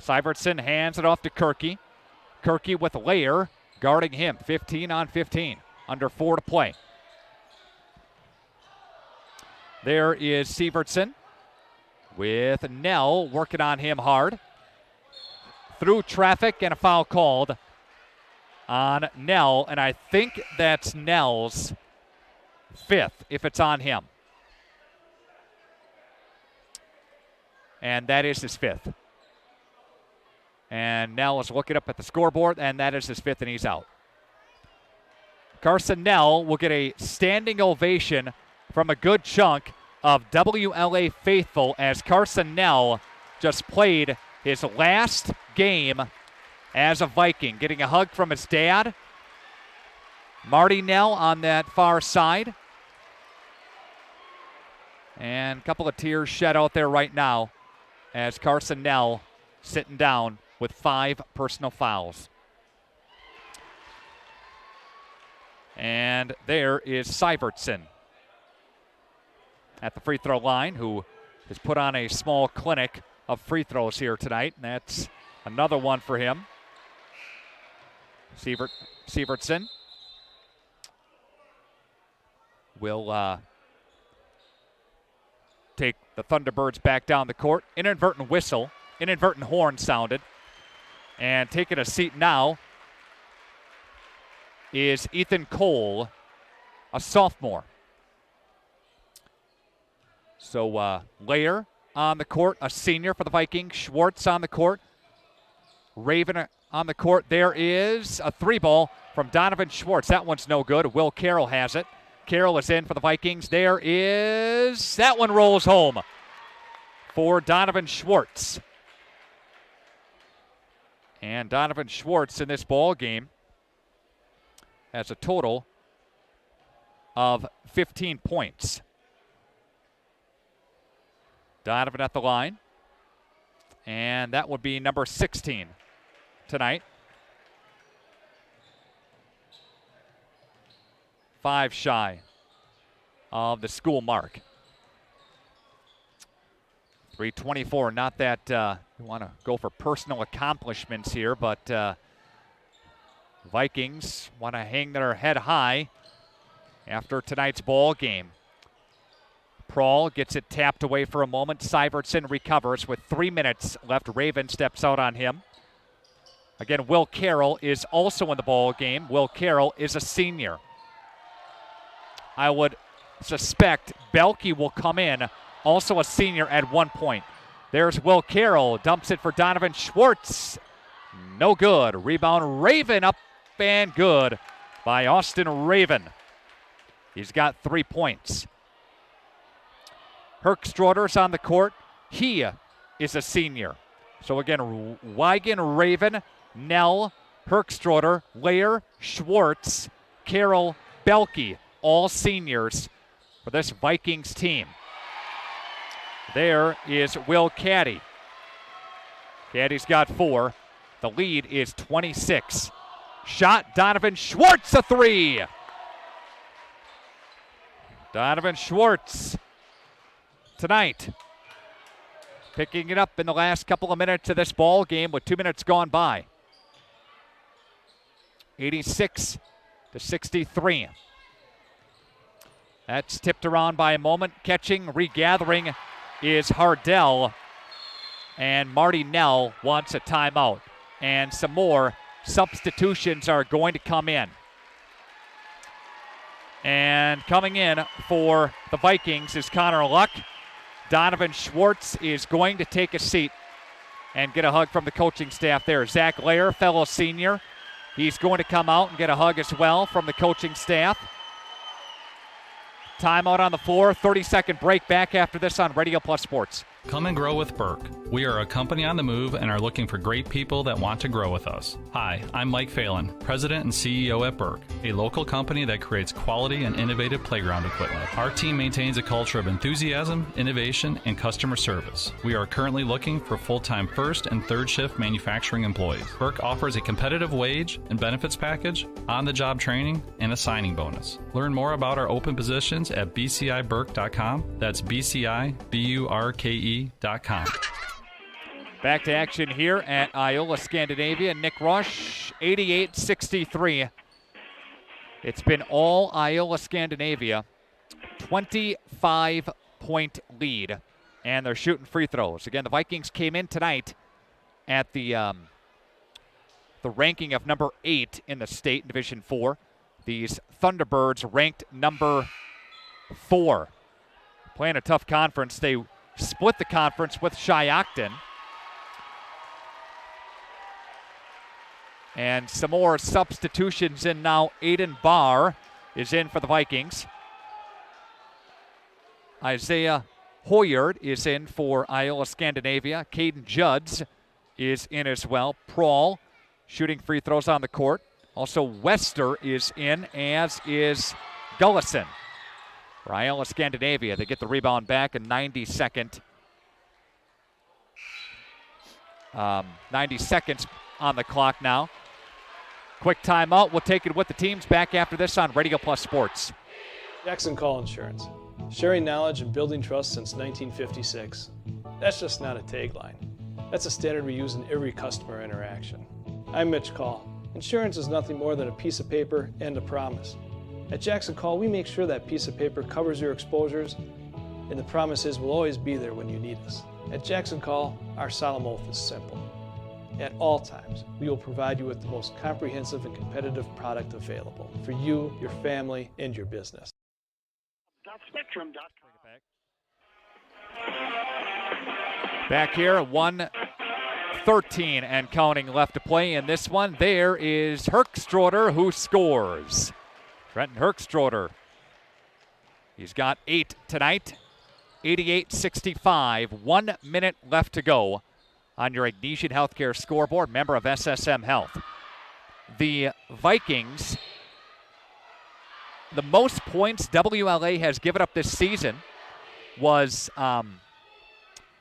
Syvertson hands it off to Kirky. Kirky with Layer guarding him. 15 on 15. Under 4 to play. There is Syvertson with Nell working on him hard. Through traffic and a foul called on Nell, and I think that's Nell's 5th if it's on him. And that is his 5th. And Nell is looking up at the scoreboard, and that is his 5th, and he's out. Carson Nell will get a standing ovation from a good chunk of WLA faithful as Carson Nell just played his last game as a Viking, getting a hug from his dad. Marty Nell on that far side. And a couple of tears shed out there right now as Carson Nell sitting down with 5 personal fouls. And there is Syvertson at the free throw line, who has put on a small clinic of free throws here tonight. And that's another one for him. Syvertson will take the Thunderbirds back down the court. Inadvertent whistle inadvertent horn sounded. And taking a seat now is Ethan Cole, a sophomore. So Lair on the court, a senior for the Vikings. Schwartz on the court. Raven on the court. There is a 3-ball from Donovan Schwartz. That one's no good. Will Carroll has it. Carroll is in for the Vikings. There is, that one rolls home for Donovan Schwartz. And Donovan Schwartz in this ball game has a total of 15 points. Donovan at the line. And that would be number 16 tonight. 5 shy of the school mark. 3:24, not that you want to go for personal accomplishments here, but Vikings want to hang their head high after tonight's ball game. Prahl gets it tapped away for a moment. Syvertson recovers with 3 minutes left. Raven steps out on him. Again, Will Carroll is also in the ball game. Will Carroll is a senior. I would suspect Belke will come in, also a senior at 1 point. There's Will Carroll, dumps it for Donovan Schwartz. No good. Rebound Raven, up and good by Austin Raven. He's got 3 points. Herkstroder's on the court. He is a senior. So again, Wigan, Raven, Nell, Herkstroder, Lair, Schwartz, Carroll, Belke, all seniors for this Vikings team. There is Will Caddy. Caddy's got 4. The lead is 26. Shot, Donovan Schwartz, a 3. Donovan Schwartz tonight picking it up in the last couple of minutes of this ball game with 2 minutes gone by. 86-63. That's tipped around by a moment. Catching, regathering is Hardell. And Marty Nell wants a timeout. And some more substitutions are going to come in. And coming in for the Vikings is Connor Luck. Donovan Schwartz is going to take a seat and get a hug from the coaching staff there. Zach Lair, fellow senior. He's going to come out and get a hug as well from the coaching staff. Timeout on the floor, 30-second break. Back after this on Radio Plus Sports. Come and grow with Burke. We are a company on the move and are looking for great people that want to grow with us. Hi, I'm Mike Phelan, President and CEO at Burke, a local company that creates quality and innovative playground equipment. Our team maintains a culture of enthusiasm, innovation, and customer service. We are currently looking for full-time first and third shift manufacturing employees. Burke offers a competitive wage and benefits package, on-the-job training, and a signing bonus. Learn more about our open positions at bciburke.com. That's BCIBURKE.com. Back to action here at Iola Scandinavia. Nick Rush, 88-63. It's been all Iola Scandinavia. 25-point lead, and they're shooting free throws. Again, the Vikings came in tonight at the ranking of number 8 in the state in Division 4. These Thunderbirds ranked number 4. Playing a tough conference. They split the conference with Shiocton. And some more substitutions in now. Aiden Barr is in for the Vikings. Isaiah Hoyard is in for Iola Scandinavia. Caden Judds is in as well. Prahl shooting free throws on the court. Also Wester is in, as is Gullison. For Iola Scandinavia, they get the rebound back in 90 seconds on the clock now. Quick timeout. We'll take it with the teams. Back after this on Radio Plus Sports. Jackson Call Insurance. Sharing knowledge and building trust since 1956. That's just not a tagline. That's a standard we use in every customer interaction. I'm Mitch Call. Insurance is nothing more than a piece of paper and a promise. At Jackson Call, we make sure that piece of paper covers your exposures, and the promise is we'll always be there when you need us. At Jackson Call, our solemn oath is simple. At all times, we will provide you with the most comprehensive and competitive product available for you, your family, and your business. Back here, 1:13 and counting left to play in this one. There is Herkstroder who scores. Trenton Herkstroder. He's got 8 tonight. 88-65. 1 minute left to go on your Ignesian Healthcare scoreboard, member of SSM Health. The Vikings, the most points WLA has given up this season was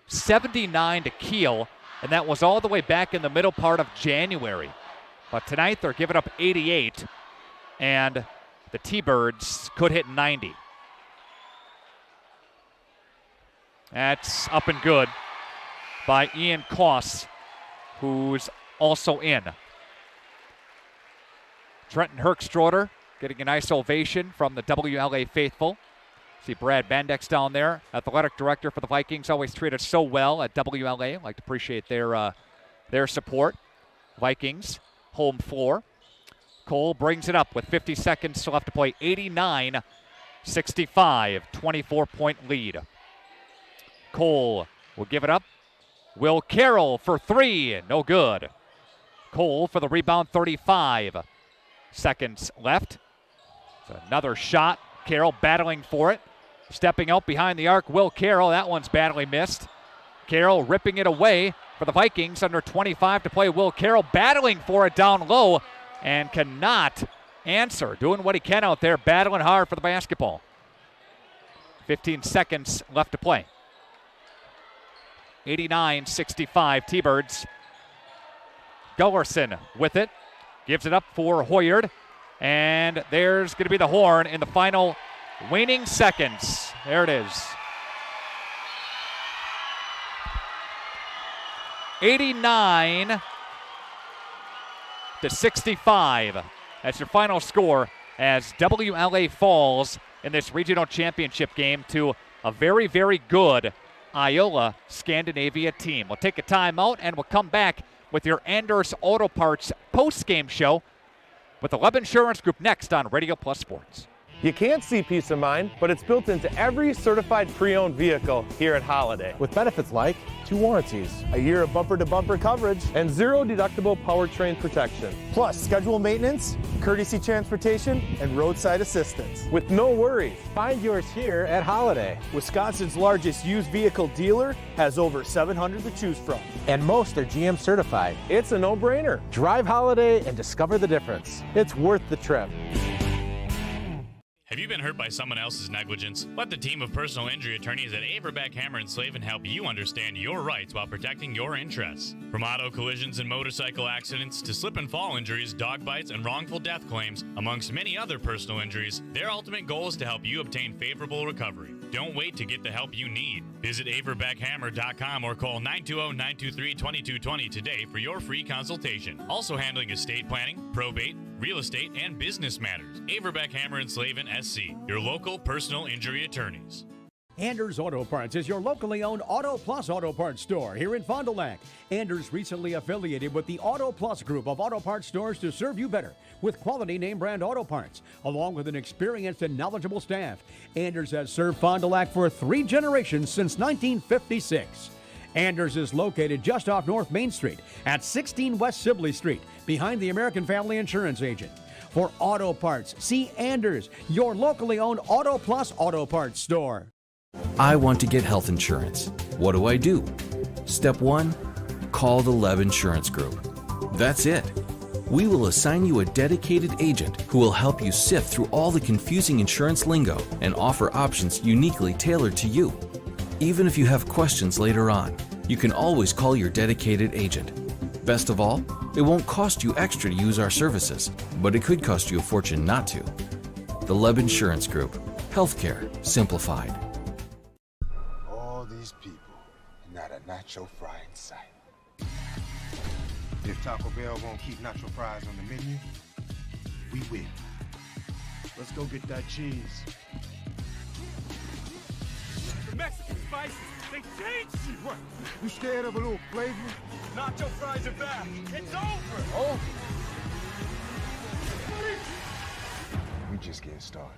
79 to Kiel, and that was all the way back in the middle part of January. But tonight they're giving up 88, and the T-Birds could hit 90. That's up and good by Ian Koss, who's also in. Trenton Herkstroder getting a nice ovation from the WLA faithful. See Brad Bandex down there, athletic director for the Vikings, always treated so well at WLA. Like to appreciate their support. Vikings, home floor. Cole brings it up with 50 seconds left to play. 89-65, 24-point lead. Cole will give it up. Will Carroll for 3, no good. Cole for the rebound, 35 seconds left. So another shot, Carroll battling for it. Stepping out behind the arc, Will Carroll, that one's badly missed. Carroll ripping it away for the Vikings, under 25 to play. Will Carroll battling for it down low and cannot answer. Doing what he can out there, battling hard for the basketball. 15 seconds left to play. 89-65 T-Birds. Gullerson with it. Gives it up for Hoyard. And there's going to be the horn in the final waning seconds. There it is. 89-65. That's your final score as WLA falls in this regional championship game to a very, very good Iola Scandinavia team. We'll take a timeout and we'll come back with your Anders Auto Parts post-game show with the Leb Insurance Group next on Radio Plus Sports. You can't see peace of mind, but it's built into every certified pre-owned vehicle here at Holiday. With benefits like 2 warranties, a year of bumper-to-bumper coverage, and 0 deductible powertrain protection. Plus, scheduled maintenance, courtesy transportation, and roadside assistance. With no worries, find yours here at Holiday. Wisconsin's largest used vehicle dealer has over 700 to choose from. And most are GM certified. It's a no-brainer. Drive Holiday and discover the difference. It's worth the trip. Have you been hurt by someone else's negligence? Let the team of personal injury attorneys at Averbeck, Hammer & Slavin help you understand your rights while protecting your interests. From auto collisions and motorcycle accidents to slip and fall injuries, dog bites, and wrongful death claims, amongst many other personal injuries, their ultimate goal is to help you obtain favorable recovery. Don't wait to get the help you need. Visit averbeckhammer.com or call 920-923-2220 today for your free consultation. Also handling estate planning, probate, real estate, and business matters. Averbeck, Hammer & Slavin, SC, your local personal injury attorneys. Anders Auto Parts is your locally owned Auto Plus Auto Parts store here in Fond du Lac. Anders recently affiliated with the Auto Plus group of auto parts stores to serve you better with quality name brand auto parts, along with an experienced and knowledgeable staff. Anders has served Fond du Lac for 3 generations since 1956. Anders is located just off North Main Street at 16 West Sibley Street, behind the American Family Insurance Agent. For auto parts, see Anders, your locally owned Auto Plus Auto Parts store. I want to get health insurance. What do I do? Step 1, call the Leb Insurance Group. That's it. We will assign you a dedicated agent who will help you sift through all the confusing insurance lingo and offer options uniquely tailored to you. Even if you have questions later on, you can always call your dedicated agent. Best of all, it won't cost you extra to use our services, but it could cost you a fortune not to. The Leb Insurance Group. Healthcare simplified. All these people, not a nacho fry in sight. If Taco Bell won't keep nacho fries on the menu, we win. Let's go get that cheese. Mexican spices, they changed you! What? You scared of a little flavor? Nacho fries are back! It's over! Oh? We just getting started.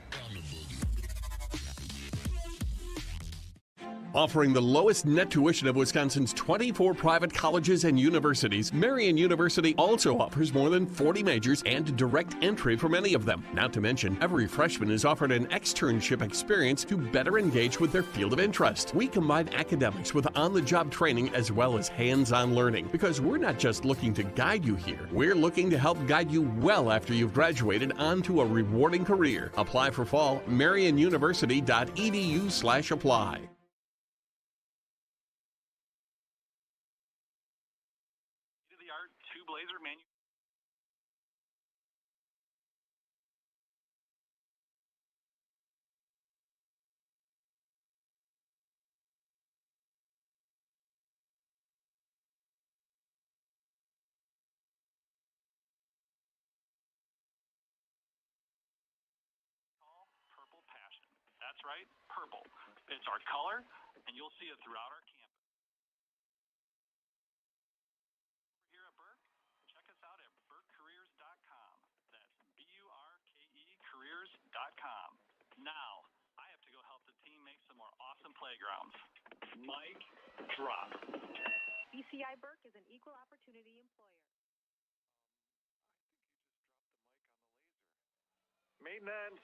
Offering the lowest net tuition of Wisconsin's 24 private colleges and universities, Marian University also offers more than 40 majors and direct entry for many of them. Not to mention, every freshman is offered an externship experience to better engage with their field of interest. We combine academics with on-the-job training as well as hands-on learning, because we're not just looking to guide you here. We're looking to help guide you well after you've graduated onto a rewarding career. Apply for fall, marianuniversity.edu/apply. That's right, purple. It's our color, and you'll see it throughout our campus. Here at Burke, check us out at burkecareers.com. That's BURKE careers.com. Now, I have to go help the team make some more awesome playgrounds. Mic drop. BCI Burke is an equal opportunity employer. Maintenance.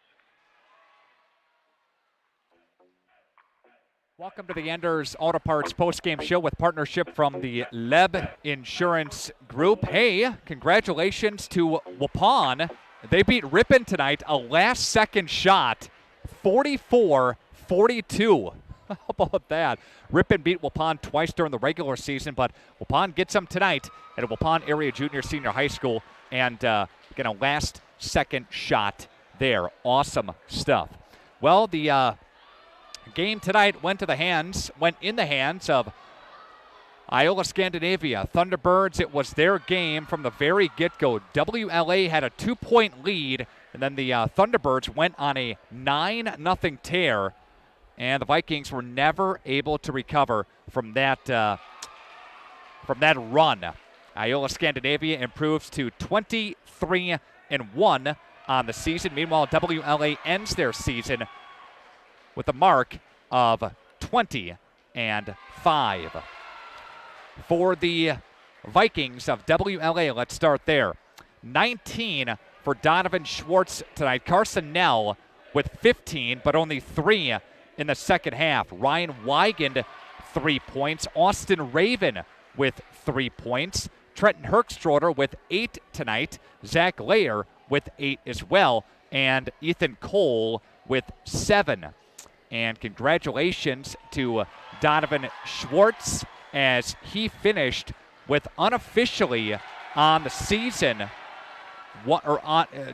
Welcome to the Enders Auto Parts postgame show with partnership from the Leb Insurance Group. Hey, congratulations to Waupun. They beat Ripon tonight, a last-second shot, 44-42. How about that? Ripon beat Waupun twice during the regular season, but Waupun gets them tonight at a Waupun Area Junior Senior High School, and get a last-second shot there. Awesome stuff. Well, the game tonight went in the hands of Iola Scandinavia Thunderbirds. It was their game from the very get-go. WLA had a 2-point lead, and then the Thunderbirds went on a 9-0 tear, and the Vikings were never able to recover from that run. Iola Scandinavia improves to 23-1 on the season. Meanwhile, WLA ends their season with a mark of 20-5. For the Vikings of WLA, let's start there. 19 for Donovan Schwartz tonight. Carson Nell with 15, but only 3 in the second half. Ryan Weigand, 3 points. Austin Raven with 3 points. Trenton Herkstroder with 8 tonight. Zach Layer with 8 as well. And Ethan Cole with 7. And congratulations to Donovan Schwartz as he finished with unofficially on the season,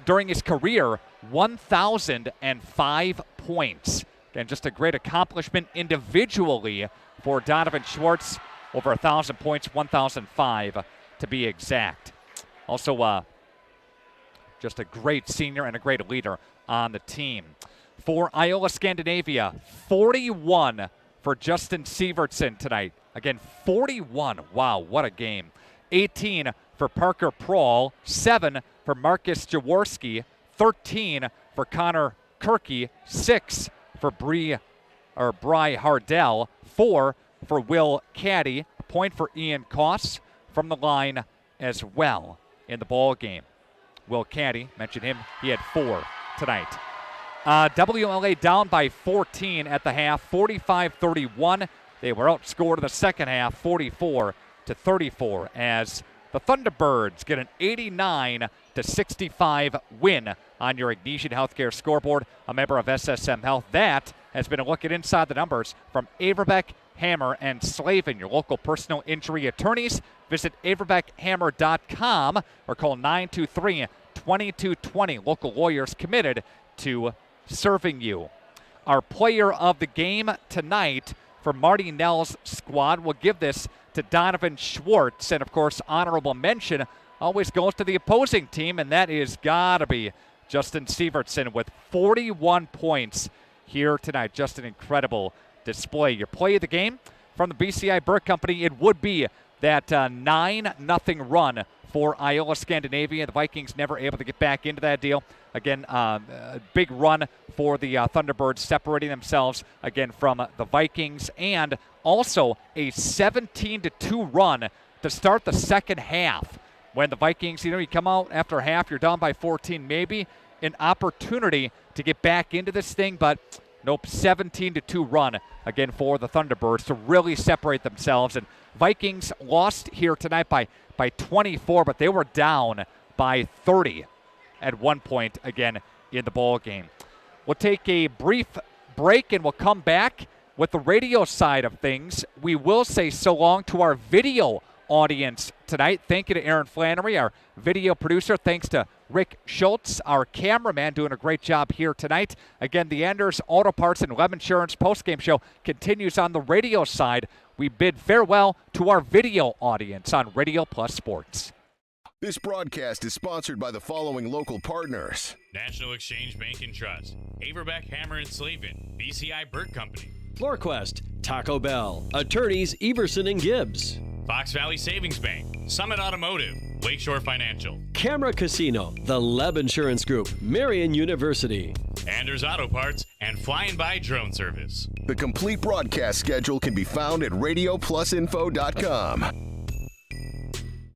during his career, 1,005 points. And just a great accomplishment individually for Donovan Schwartz. Over 1,000 points, 1,005 to be exact. Also, just a great senior and a great leader on the team. For Iola Scandinavia, 41 for Justin Sievertson tonight. Again, 41. Wow, what a game. 18 for Parker Prawl, 7 for Marcus Jaworski, 13 for Connor Kirky, 6 for Bry Hardell, 4 for Will Caddy, a point for Ian Koss from the line as well in the ball game. Will Caddy, mentioned him, he had 4 tonight. WLA down by 14 at the half, 45-31. They were outscored in the second half, 44-34, as the Thunderbirds get an 89-65 win on your Ignesian Healthcare scoreboard, a member of SSM Health. That has been a look at Inside the Numbers from Averbeck, Hammer, and Slavin, your local personal injury attorneys. Visit averbeckhammer.com or call 923-2220. Local lawyers committed to serving you. Our player of the game tonight for Marty Nell's squad, will give this to Donovan Schwartz. And, of course, honorable mention always goes to the opposing team, and that is got to be Justin Sievertson with 41 points here tonight. Just an incredible display. Your play of the game from the BCI Burke Company, it would be that 9-0 run for Iola Scandinavia. The Vikings never able to get back into that deal. Again, a big run for the Thunderbirds, separating themselves again from the Vikings, and also a 17-2 run to start the second half. When the Vikings, you come out after half, you're down by 14, maybe an opportunity to get back into this thing, but nope, 17-2 run again for the Thunderbirds to really separate themselves. And Vikings lost here tonight by 24, but they were down by 30 at one point again in the ball game. We'll take a brief break and we'll come back with the radio side of things. We will say so long to our video audience tonight. Thank you to Aaron Flannery, our video producer. Thanks to Rick Schultz, our cameraman, doing a great job here tonight. Again, the Anders Auto Parts and Web Insurance postgame show continues on the radio side. We bid farewell to our video audience on Radio Plus Sports. This broadcast is sponsored by the following local partners: National Exchange Bank and Trust, Averbeck, Hammer and Slavin, BCI Burke Company, FloorQuest, Taco Bell, Attorneys Everson and Gibbs, Fox Valley Savings Bank, Summit Automotive, Lakeshore Financial, Camera Casino, the Leb Insurance Group, Marion University, Anders Auto Parts, and Flying By Drone Service. The complete broadcast schedule can be found at radioplusinfo.com.